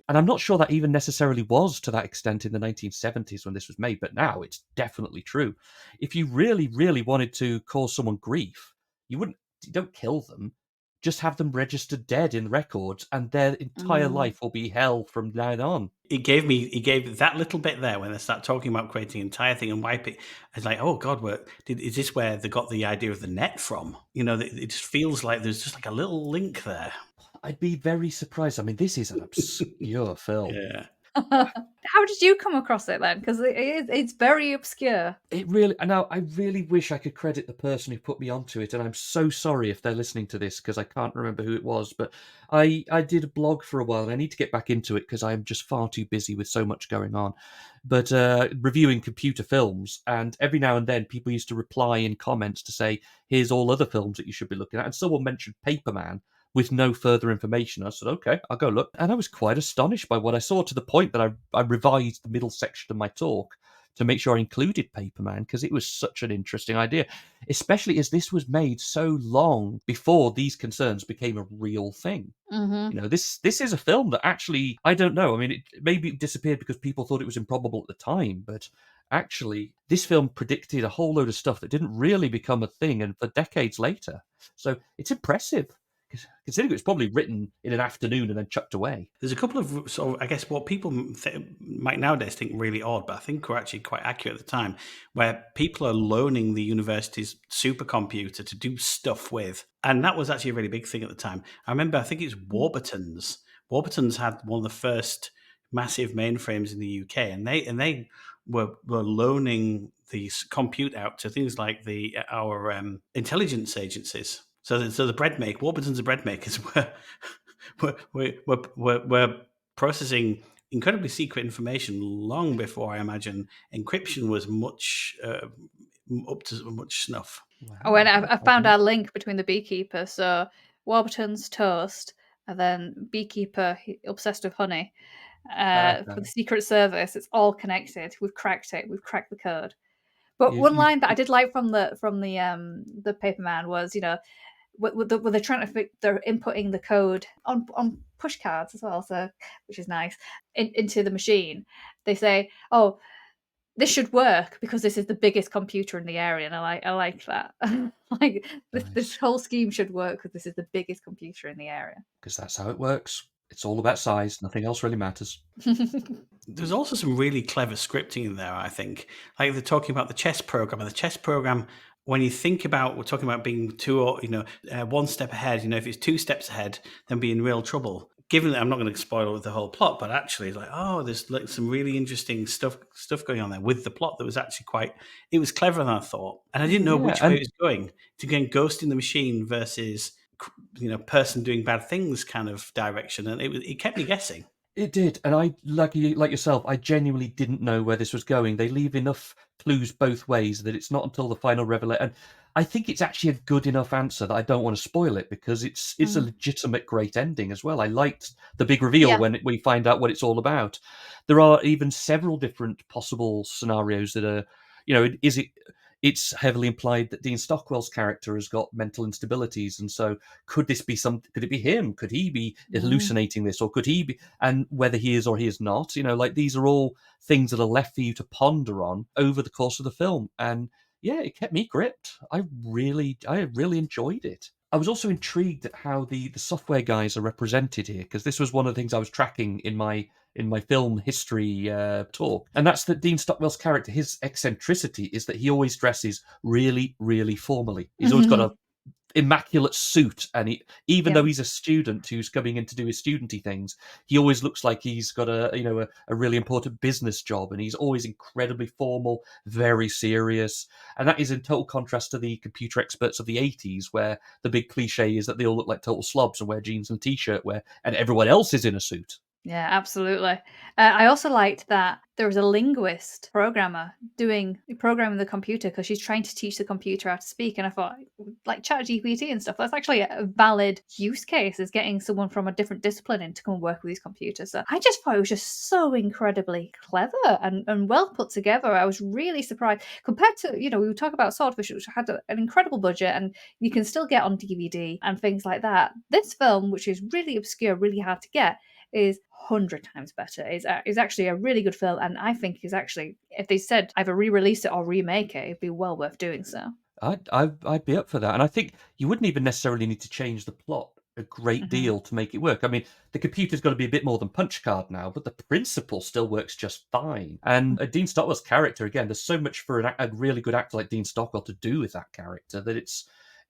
And I'm not sure that even necessarily was to that extent in the 1970s when this was made, but now it's definitely true. If you really, really wanted to cause someone grief, you don't kill them, just have them registered dead in records, and their entire life will be hell from now on. It gave that little bit there when they start talking about creating an entire thing and wipe it. It's like, oh God, is this where they got the idea of the net from? You know, it just feels like there's just like a little link there. I'd be very surprised. I mean, this is an obscure film. Yeah. How did you come across it then? Because it's very obscure. I really wish I could credit the person who put me onto it, and I'm so sorry if they're listening to this because I can't remember who it was. But I did a blog for a while, and I need to get back into it because I'm just far too busy with so much going on. But reviewing computer films, and every now and then people used to reply in comments to say, "Here's all other films that you should be looking at," and someone mentioned Paperman with no further information. I said, okay, I'll go look. And I was quite astonished by what I saw, to the point that I revised the middle section of my talk to make sure I included Paperman, because it was such an interesting idea, especially as this was made so long before these concerns became a real thing. Mm-hmm. You know, this is a film that actually, I don't know, I mean, maybe it disappeared because people thought it was improbable at the time, but actually, this film predicted a whole load of stuff that didn't really become a thing and for decades later. So it's impressive, considering it was probably written in an afternoon and then chucked away. There's a couple of sort of, I guess, what people might nowadays think really odd, but I think were actually quite accurate at the time, where people are loaning the university's supercomputer to do stuff with. And that was actually a really big thing at the time. I remember, I think it's Warburton's. Warburton's had one of the first massive mainframes in the UK, and they were loaning the compute out to things like our intelligence agencies. So the bread maker, Warburton's the bread makers were processing incredibly secret information long before, I imagine, encryption was much up to much snuff. Wow. Oh, and I found our link between the Beekeeper. So Warburton's toast, and then Beekeeper, obsessed with honey. For the Secret Service, it's all connected. We've cracked it. We've cracked the code. But one line that I did like from the Paperman was, you know, they're trying to they're inputting the code on push cards as well, so which is nice, into the machine. They say, "Oh, this should work because this is the biggest computer in the area," and I like that. Like this whole scheme should work because this is the biggest computer in the area. Because that's how it works. It's all about size. Nothing else really matters. There's also some really clever scripting in there, I think. Like they're talking about the chess program, and the chess program, when you think about, we're talking about being one step ahead, you know, if it's 2 steps ahead, then be in real trouble. Given that I'm not going to spoil the whole plot, but actually, like, oh, there's like some really interesting stuff going on there with the plot that was actually it was cleverer than I thought. And I didn't know which way it was going. To go Ghost in the Machine versus, you know, person doing bad things kind of direction. And it kept me guessing. It did, and I, like yourself, I genuinely didn't know where this was going. They leave enough clues both ways that it's not until the final revelation. And I think it's actually a good enough answer that I don't want to spoil it, because it's a legitimate great ending as well. I liked the big reveal when we find out what it's all about. There are even several different possible scenarios that are, it's heavily implied that Dean Stockwell's character has got mental instabilities, and so could it be him? Could he be hallucinating this, or could he be, and whether he is or he is not, these are all things that are left for you to ponder on over the course of the film. And yeah, it kept me gripped. I really enjoyed it. I was also intrigued at how the software guys are represented here, because this was one of the things I was tracking in my film history talk, and that's that Dean Stockwell's character, his eccentricity is that he always dresses really, really formally. He's always got a immaculate suit, and even though he's a student who's coming in to do his studenty things, he always looks like he's got a really important business job, and he's always incredibly formal, very serious. And that is in total contrast to the computer experts of the 80s, where the big cliche is that they all look like total slobs and wear jeans and a t-shirt, and everyone else is in a suit. Yeah, absolutely. I also liked that there was a linguist programming the computer, because she's trying to teach the computer how to speak. And I thought, like ChatGPT and stuff, that's actually a valid use case, is getting someone from a different discipline in to come and work with these computers. So I just thought it was just so incredibly clever and well put together. I was really surprised compared to, we would talk about Swordfish, which had an incredible budget and you can still get on DVD and things like that. This film, which is really obscure, really hard to get, is 100 times better. Is actually a really good film, and I think is actually, if they said either re-release it or remake it, it'd be well worth doing so. I'd be up for that, and I think you wouldn't even necessarily need to change the plot a great deal to make it work. I mean, the computer's got to be a bit more than punch card now, but the principle still works just fine. And Dean Stockwell's character, again, there's so much for a really good actor like Dean Stockwell to do with that character that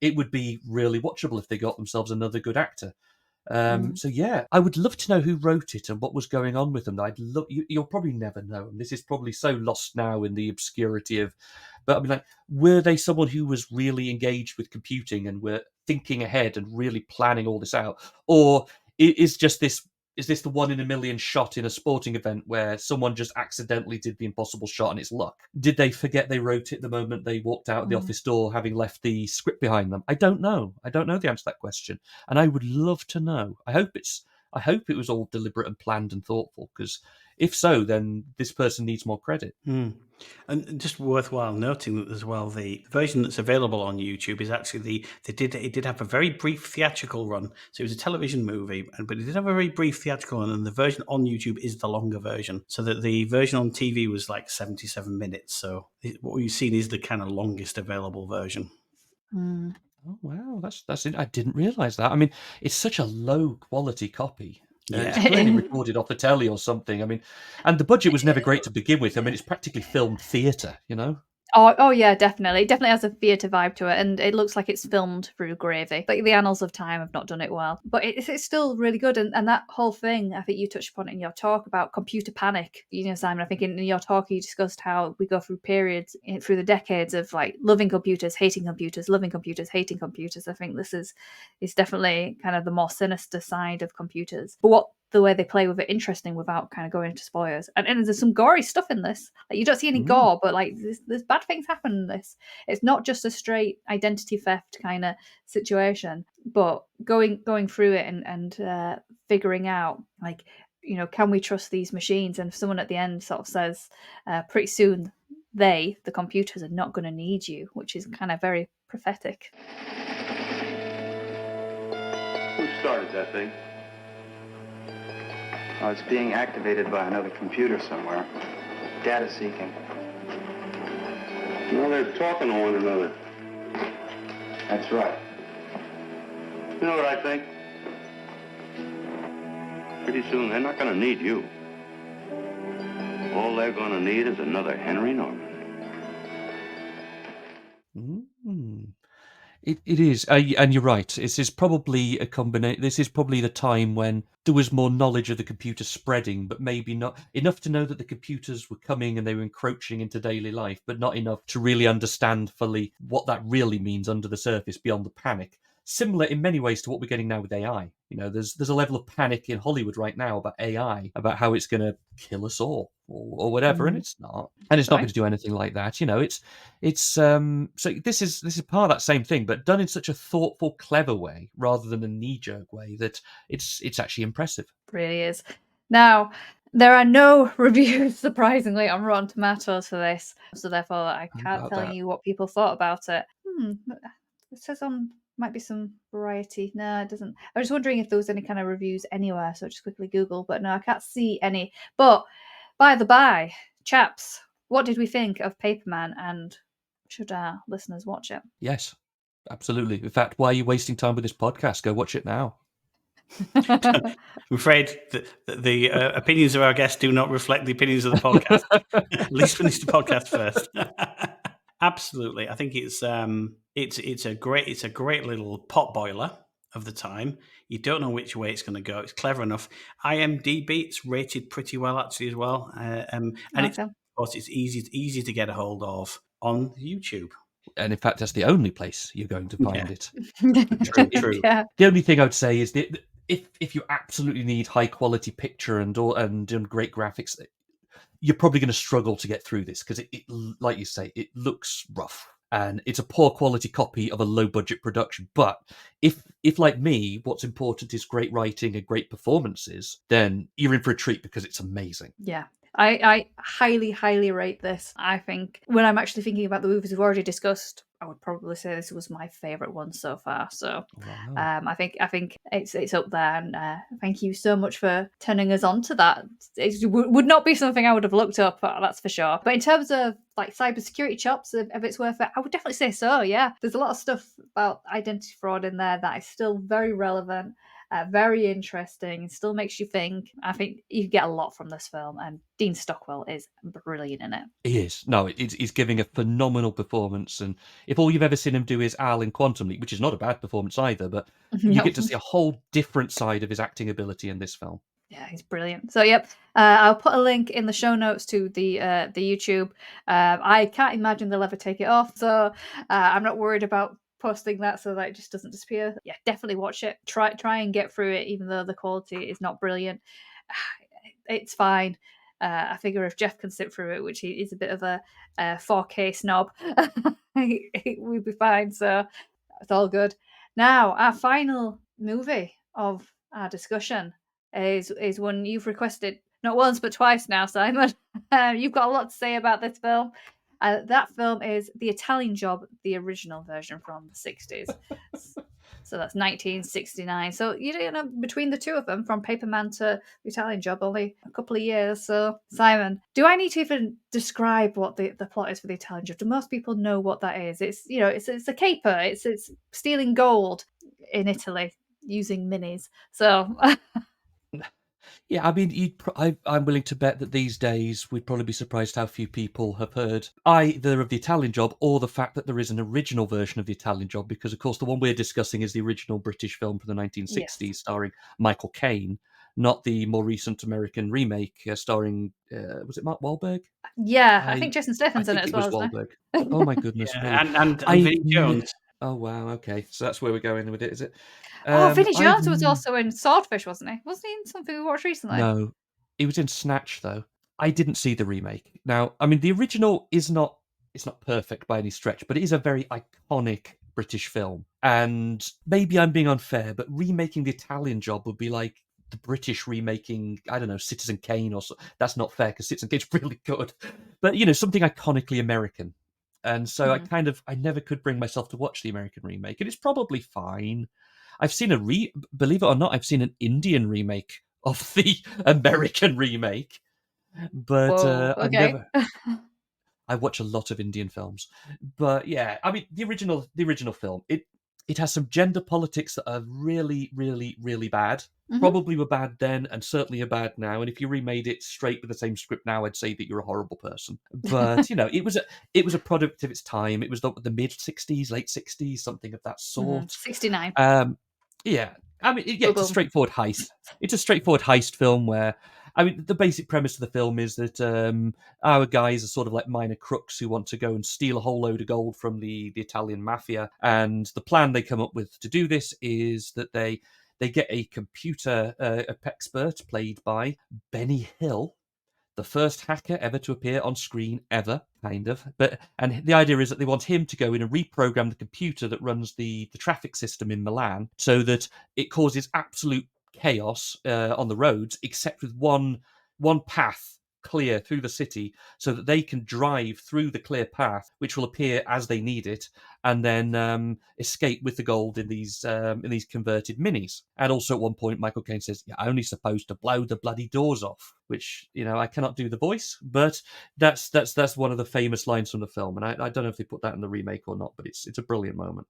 it would be really watchable if they got themselves another good actor. So yeah, I would love to know who wrote it and what was going on with them. You'll probably never know. And this is probably so lost now in the obscurity of, but I mean, like, were they someone who was really engaged with computing and were thinking ahead and really planning all this out, or is this the one in a million shot in a sporting event where someone just accidentally did the impossible shot and it's luck? Did they forget they wrote it the moment they walked out the office door, having left the script behind them? I don't know. I don't know the answer to that question, and I would love to know. I hope it was all deliberate and planned and thoughtful, because if so, then this person needs more credit. And just worthwhile noting that as well, the version that's available on YouTube is actually it did have a very brief theatrical run. So it was a television movie, but it did have a very brief theatrical run, and the version on YouTube is the longer version. So that the version on TV was like 77 minutes. So what we've seen is the kind of longest available version. Oh wow, that's it. I didn't realise that. I mean, it's such a low quality copy. It's clearly recorded off the telly or something. I mean, and the budget was never great to begin with. I mean, it's practically filmed theatre, Oh yeah, definitely. It definitely has a theatre vibe to it, and it looks like it's filmed through gravy. Like, the annals of time have not done it well, but it's still really good. And that whole thing, I think you touched upon it in your talk about computer panic. Simon, I think in your talk you discussed how we go through periods through the decades of like loving computers, hating computers, loving computers, hating computers. I think this is definitely kind of the more sinister side of computers, but the way they play with it interesting without kind of going into spoilers. And there's some gory stuff in this. Like, you don't see any gore, but like there's bad things happen in this. It's not just a straight identity theft kind of situation, but going through it and figuring out, like, can we trust these machines? And someone at the end sort of says, pretty soon the computers are not going to need you, which is kind of very prophetic. Who started that thing? Oh, it's being activated by another computer somewhere. Data seeking. No, they're talking to one another. That's right. You know what I think? Pretty soon they're not going to need you. All they're going to need is another Henry Norman. It is, and you're right. This is probably a combination. This is probably the time when there was more knowledge of the computer spreading, but maybe not enough to know that the computers were coming and they were encroaching into daily life, but not enough to really understand fully what that really means under the surface beyond the panic. Similar in many ways to what we're getting now with AI. There's a level of panic in Hollywood right now about AI, about how it's going to kill us all. or whatever, and it's not. And it's not going to do anything like that. It's so this is part of that same thing, but done in such a thoughtful, clever way rather than a knee-jerk way that it's actually impressive. Really is. Now, there are no reviews, surprisingly, on Rotten Tomatoes for this, so therefore I can't tell you what people thought about it. It says might be some variety. No, it doesn't. I was wondering if there was any kind of reviews anywhere, so I just quickly Google, but no, I can't see any. But by the by, chaps, what did we think of Paperman, and should our listeners watch it? Yes, absolutely. In fact, why are you wasting time with this podcast? Go watch it now. I'm afraid that the opinions of our guests do not reflect the opinions of the podcast. At least finish the podcast first. Absolutely, I think it's a great little pot boiler of the time. You don't know which way it's going to go. It's clever enough. IMDb, it's rated pretty well actually as well, and it's, of course it's easy to get a hold of on YouTube. And in fact, that's the only place you're going to find it. True. Yeah. The only thing I would say is that if you absolutely need high quality picture and great graphics, you're probably going to struggle to get through this because it, like you say, it looks rough and it's a poor quality copy of a low budget production. But if like me, what's important is great writing and great performances, then you're in for a treat because it's amazing. Yeah. I highly, highly rate this. I think when I'm actually thinking about the movies we've already discussed, I would probably say this was my favourite one so far. So I think it's up there, and thank you so much for turning us on to that. It would not be something I would have looked up, that's for sure. But in terms of like cybersecurity chops, if it's worth it, I would definitely say so. Yeah, there's a lot of stuff about identity fraud in there that is still very relevant. Very interesting, still makes you think. I think you get a lot from this film, and Dean Stockwell is brilliant in it. He is. No, he's giving a phenomenal performance, and if all you've ever seen him do is Al in Quantum Leap, which is not a bad performance either, but you get to see a whole different side of his acting ability in this film. Yeah, he's brilliant. So, yep, I'll put a link in the show notes to the YouTube. I can't imagine they'll ever take it off, so I'm not worried about posting that so that it just doesn't disappear. Yeah, definitely watch it. Try and get through it, even though the quality is not brilliant. It's fine. I figure if Jeff can sit through it, which he is a bit of a 4K snob, we'd be fine. So it's all good. Now, our final movie of our discussion is one you've requested not once but twice now, Simon. You've got a lot to say about this film. That film is The Italian Job, the original version from the 60s. So that's 1969. So, you know, between the two of them, from Paperman to The Italian Job, only a couple of years. So, Simon, do I need to even describe what the plot is for The Italian Job? Do most people know what that is? It's, you know, it's a caper. It's stealing gold in Italy using minis. So... Yeah, I mean, I'm willing to bet that these days we'd probably be surprised how few people have heard either of The Italian Job or the fact that there is an original version of The Italian Job, because, of course, the one we're discussing is the original British film from the 1960s starring Michael Caine, not the more recent American remake starring, was it Mark Wahlberg? Yeah, I think Jason Statham's in it as well, it was isn't Wahlberg. Oh, my goodness me. And Vinnie Jones. Oh, wow, okay. So that's where we're going with it, is it? Vinnie Jones was also in Swordfish, wasn't he? Wasn't he in something we watched recently? No, he was in Snatch, though. I didn't see the remake. Now, I mean, the original it's not perfect by any stretch, but it is a very iconic British film. And maybe I'm being unfair, but remaking The Italian Job would be like the British remaking, I don't know, Citizen Kane or so. That's not fair because Citizen Kane's really good. But, you know, something iconically American. And so I never could bring myself to watch the American remake. And it's probably fine. I've seen believe it or not, I've seen an Indian remake of the American remake. But I watch a lot of Indian films. But yeah, I mean, the original film, it has some gender politics that are really, really, really bad. Mm-hmm. Probably were bad then, and certainly are bad now. And if you remade it straight with the same script now, I'd say that you're a horrible person. But you know, it was a product of its time. It was the mid '60s, late '60s, something of that sort. 69. Yeah, I mean, it's a straightforward heist. It's a straightforward heist film where, I mean, the basic premise of the film is that our guys are sort of like minor crooks who want to go and steal a whole load of gold from the Italian mafia. And the plan they come up with to do this is that they get a computer expert played by Benny Hill the first hacker ever to appear on screen ever, kind of. And the idea is that they want him to go in and reprogram the computer that runs the traffic system in Milan so that it causes absolute chaos on the roads, except with one path clear through the city, so that they can drive through the clear path, which will appear as they need it, and then escape with the gold in these converted minis. And also at one point, Michael Caine says, "You're only supposed to blow the bloody doors off," which, I cannot do the voice, but that's one of the famous lines from the film. And I don't know if they put that in the remake or not, but it's a brilliant moment.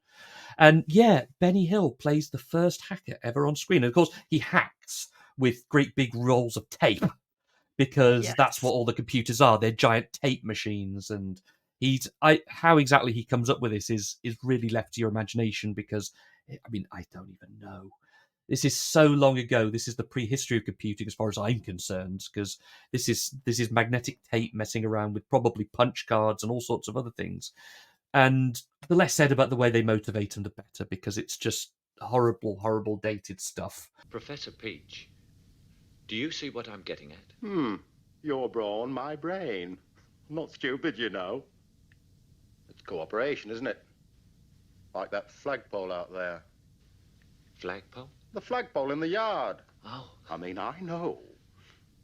And yeah, Benny Hill plays the first hacker ever on screen. And of course, he hacks with great big rolls of tape, because that's what all the computers are. They're giant tape machines. And how exactly he comes up with this is really left to your imagination, because I don't even know. This is so long ago. This is the prehistory of computing, as far as I'm concerned, because this is magnetic tape messing around with probably punch cards and all sorts of other things. And the less said about the way they motivate them, the better, because it's just horrible, horrible dated stuff. Professor Peach, do you see what I'm getting at? Your brawn, my brain. Not stupid, you know. It's cooperation, isn't it? Like that flagpole out there. Flagpole? The flagpole in the yard. Oh. I know.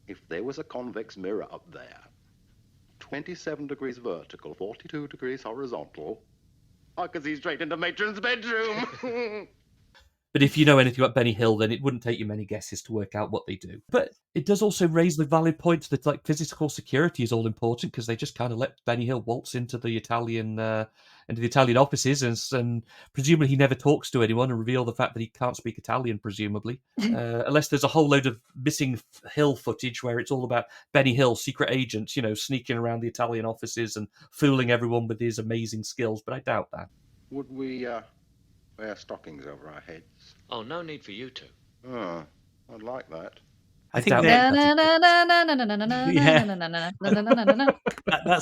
If there was a convex mirror up there, 27 degrees vertical, 42 degrees horizontal, I could see straight into Matron's bedroom. But if you know anything about Benny Hill, then it wouldn't take you many guesses to work out what they do. But it does also raise the valid point that physical security is all important, because they just kind of let Benny Hill waltz into the Italian offices, and presumably he never talks to anyone, and reveal the fact that he can't speak Italian, presumably, unless there's a whole load of missing Hill footage where it's all about Benny Hill, secret agent, sneaking around the Italian offices and fooling everyone with his amazing skills. But I doubt that. Would we wear stockings over our heads? Oh, no need for you to. Oh, I'd like that. I think that's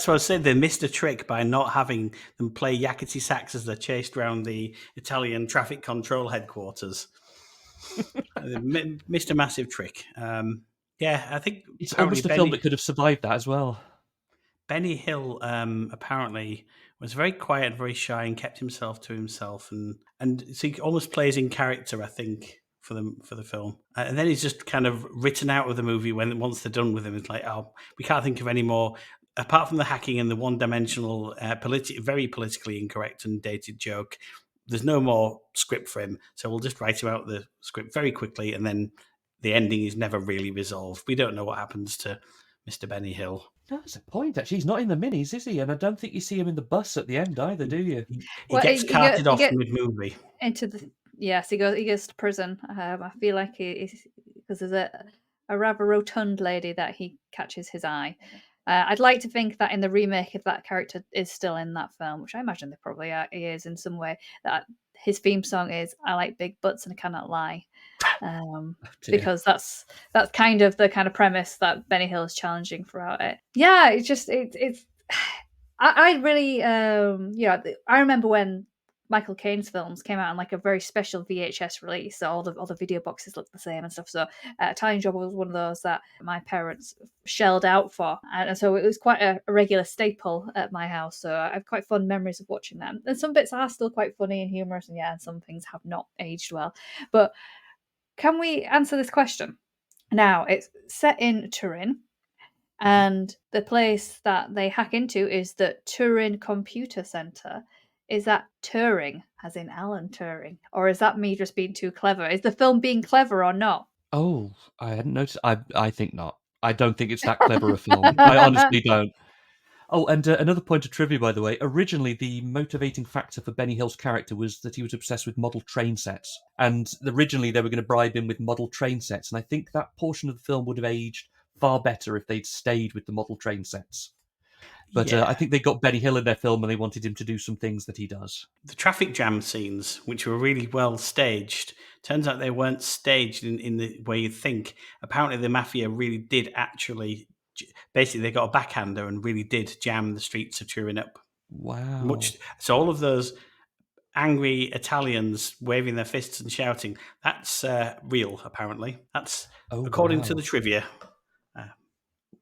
what I said. They missed a trick by not having them play yakety sax as they're chased around the Italian traffic control headquarters. They missed a massive trick. I think it's almost a film that could have survived that as well. Benny Hill apparently was very quiet, very shy, and kept himself to himself, and so he almost plays in character, I think, for the film. And then he's just kind of written out of the movie once they're done with him. It's like, oh, we can't think of any more, apart from the hacking and the one-dimensional, very politically incorrect and dated joke. There's no more script for him, so we'll just write him out the script very quickly, and then the ending is never really resolved. We don't know what happens to Mr. Benny Hill. That's a point, actually. He's not in the minis, is he? And I don't think you see him in the bus at the end either, do you? He gets carted off mid-movie. Yes, he goes to prison. I feel like because there's a rather rotund lady that he catches his eye. I'd like to think that in the remake, if that character is still in that film, which I imagine they probably he is in some way, that his theme song is "I like big butts and I cannot lie," because that's kind of the kind of premise that Benny Hill is challenging throughout it. Yeah, it's. I really I remember when Michael Caine's films came out in like a very special VHS release, so all the video boxes looked the same and stuff. So Italian Job was one of those that my parents shelled out for, and so it was quite a regular staple at my house. So I have quite fond memories of watching them. And some bits are still quite funny and humorous, and some things have not aged well. But can we answer this question? Now, it's set in Turin, and the place that they hack into is the Turin Computer Center. Is that Turing, as in Alan Turing? Or is that me just being too clever? Is the film being clever or not? Oh, I hadn't noticed. I think not. I don't think it's that clever a film. I honestly don't. Oh, and another point of trivia, by the way. Originally, the motivating factor for Benny Hill's character was that he was obsessed with model train sets. And originally, they were going to bribe him with model train sets. And I think that portion of the film would have aged far better if they'd stayed with the model train sets. But I think they got Benny Hill in their film and they wanted him to do some things that he does. The traffic jam scenes, which were really well staged, turns out they weren't staged in the way you think. Apparently the Mafia really did actually, basically they got a backhander and really did jam the streets of Turin up. Wow. So all of those angry Italians waving their fists and shouting, that's real, apparently. That's according to the trivia.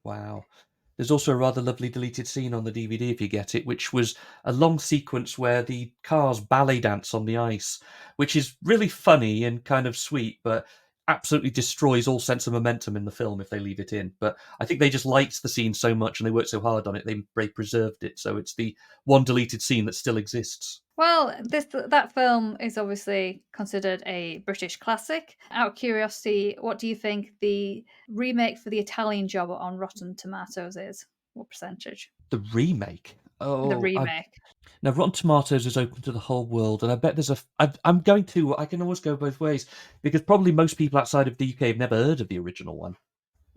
Wow. There's also a rather lovely deleted scene on the DVD if you get it, which was a long sequence where the cars ballet dance on the ice, which is really funny and kind of sweet, but absolutely destroys all sense of momentum in the film if they leave it in. But I think they just liked the scene so much and they worked so hard on it, they preserved it. So it's the one deleted scene that still exists. Well, that film is obviously considered a British classic. Out of curiosity, what do you think the remake for the Italian Job on Rotten Tomatoes is? What percentage? The remake? The remake. Now, Rotten Tomatoes is open to the whole world, and I bet there's I can always go both ways, because probably most people outside of the UK have never heard of the original one.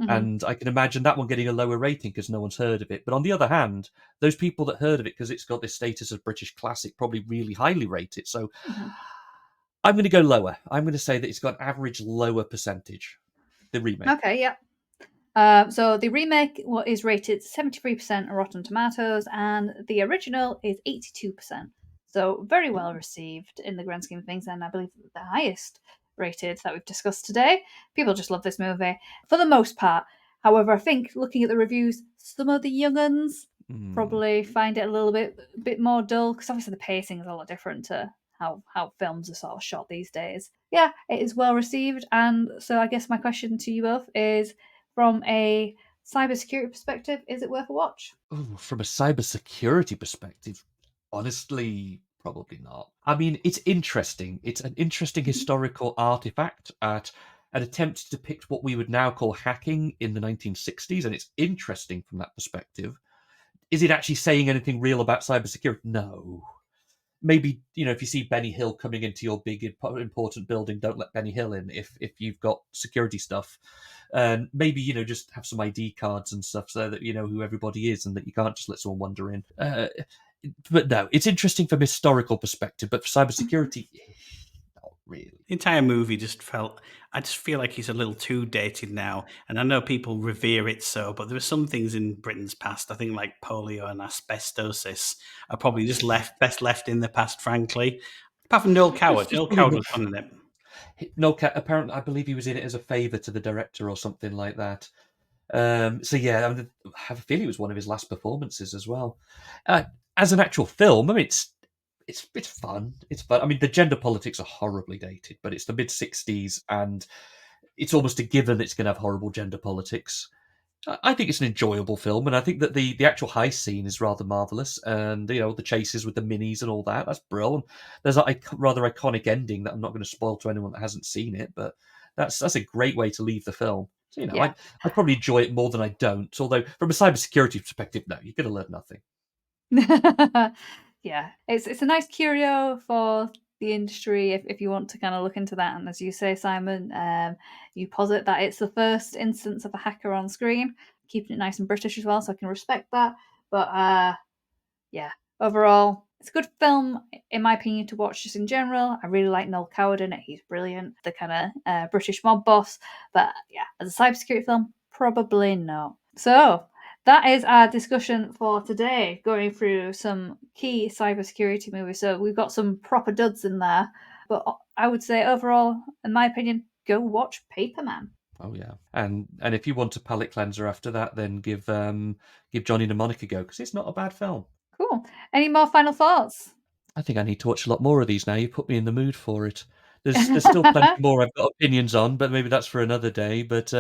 Mhm. And I can imagine that one getting a lower rating because no one's heard of it. But on the other hand, those people that heard of it because it's got this status of British classic probably really highly rate it. So I'm going to go lower. I'm going to say that it's got an average lower percentage, the remake. Okay, yeah. So the remake is rated 73% on Rotten Tomatoes, and the original is 82%. So very well received in the grand scheme of things, and I believe the highest rated that we've discussed today. People just love this movie for the most part. However, I think looking at the reviews, some of the younguns probably find it a little bit more dull, because obviously the pacing is a lot different to how films are sort of shot these days. Yeah, it is well received, and so I guess my question to you both is, from a cybersecurity perspective, is it worth a watch? Ooh, from a cybersecurity perspective, honestly, probably not. I mean, it's interesting. It's an interesting historical artifact at an attempt to depict what we would now call hacking in the 1960s, and it's interesting from that perspective. Is it actually saying anything real about cybersecurity? No. Maybe, if you see Benny Hill coming into your big important building, don't let Benny Hill in if you've got security stuff. And maybe, just have some ID cards and stuff so that you know who everybody is and that you can't just let someone wander in. But no, it's interesting from a historical perspective, but for cybersecurity, not really. The entire movie I just feel like he's a little too dated now. And I know people revere it so, but there are some things in Britain's past, I think like polio and asbestosis, are probably just best left in the past, frankly. Apart from Noel Coward. Noel Coward was fun in it. Apparently, I believe he was in it as a favour to the director or something like that. So yeah, I have a feeling it was one of his last performances as well. As an actual film, I mean, it's fun. It's fun. I mean, the gender politics are horribly dated, but it's the mid '60s, and it's almost a given it's going to have horrible gender politics. I think it's an enjoyable film, and I think that the actual heist scene is rather marvelous, and the chases with the minis and all that—that's brilliant. There's a rather iconic ending that I'm not going to spoil to anyone that hasn't seen it, but that's a great way to leave the film. So, Yeah. I probably enjoy it more than I don't. Although from a cybersecurity perspective, no, you're going to learn nothing. Yeah, it's a nice curio for the industry if you want to kind of look into that. And as you say, Simon, you posit that it's the first instance of a hacker on screen, keeping it nice and British as well, so I can respect that. But yeah, overall, it's a good film, in my opinion, to watch just in general. I really like Noel Coward in it. He's brilliant, the kind of British mob boss. But yeah, as a cybersecurity film, probably not. So that is our discussion for today, going through some key cybersecurity movies. So we've got some proper duds in there. But I would say overall, in my opinion, go watch Paperman. Oh yeah, and if you want a palate cleanser after that, then give Jonny Mnemonic a go, because it's not a bad film. Cool. Any more final thoughts? I think I need to watch a lot more of these now. You put me in the mood for it. There's still plenty more I've got opinions on, but maybe that's for another day. But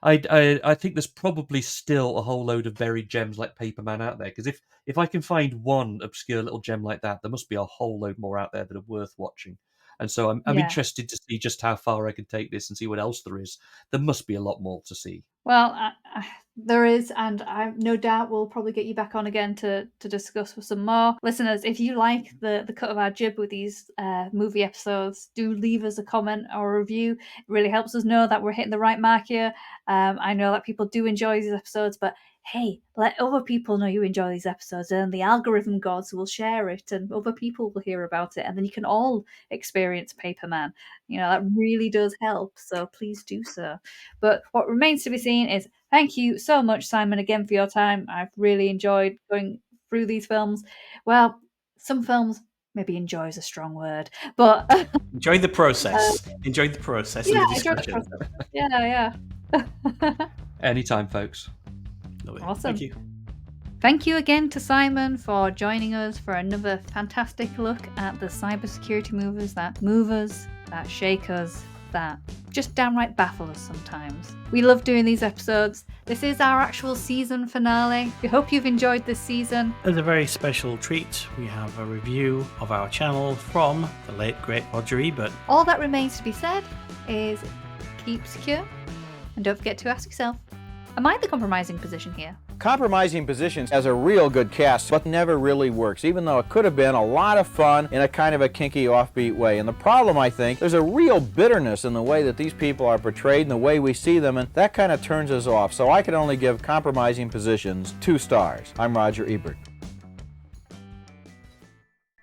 I think there's probably still a whole load of buried gems like Paperman out there, because if I can find one obscure little gem like that, there must be a whole load more out there that are worth watching. And so I'm interested to see just how far I can take this and see what else there is. There must be a lot more to see. Well, there is, and I no doubt we'll probably get you back on again to discuss with some more. Listeners, if you like the cut of our jib with these movie episodes, do leave us a comment or a review. It really helps us know that we're hitting the right mark here. I know that people do enjoy these episodes, but hey, let other people know you enjoy these episodes, and the algorithm gods will share it, and other people will hear about it, and then you can all experience Paperman. That really does help, so please do so. But what remains to be seen is, thank you so much, Simon, again for your time. I've really enjoyed going through these films. Well, some films, maybe enjoy is a strong word, but enjoy the process. Enjoy the process and the discussion. Yeah. Anytime, folks. Awesome. Thank you. Thank you again to Simon for joining us for another fantastic look at the cybersecurity movers, that shake us, that just downright baffle us sometimes. We love doing these episodes. This is our actual season finale. We hope you've enjoyed this season. As a very special treat, we have a review of our channel from the late great Roger Ebert. All that remains to be said is keep secure, and don't forget to ask yourself, am I the compromising position here? Compromising Positions has a real good cast, but never really works, even though it could have been a lot of fun in a kind of a kinky offbeat way. And the problem, I think, there's a real bitterness in the way that these people are portrayed and the way we see them, and that kind of turns us off. So I can only give Compromising Positions 2 stars. I'm Roger Ebert.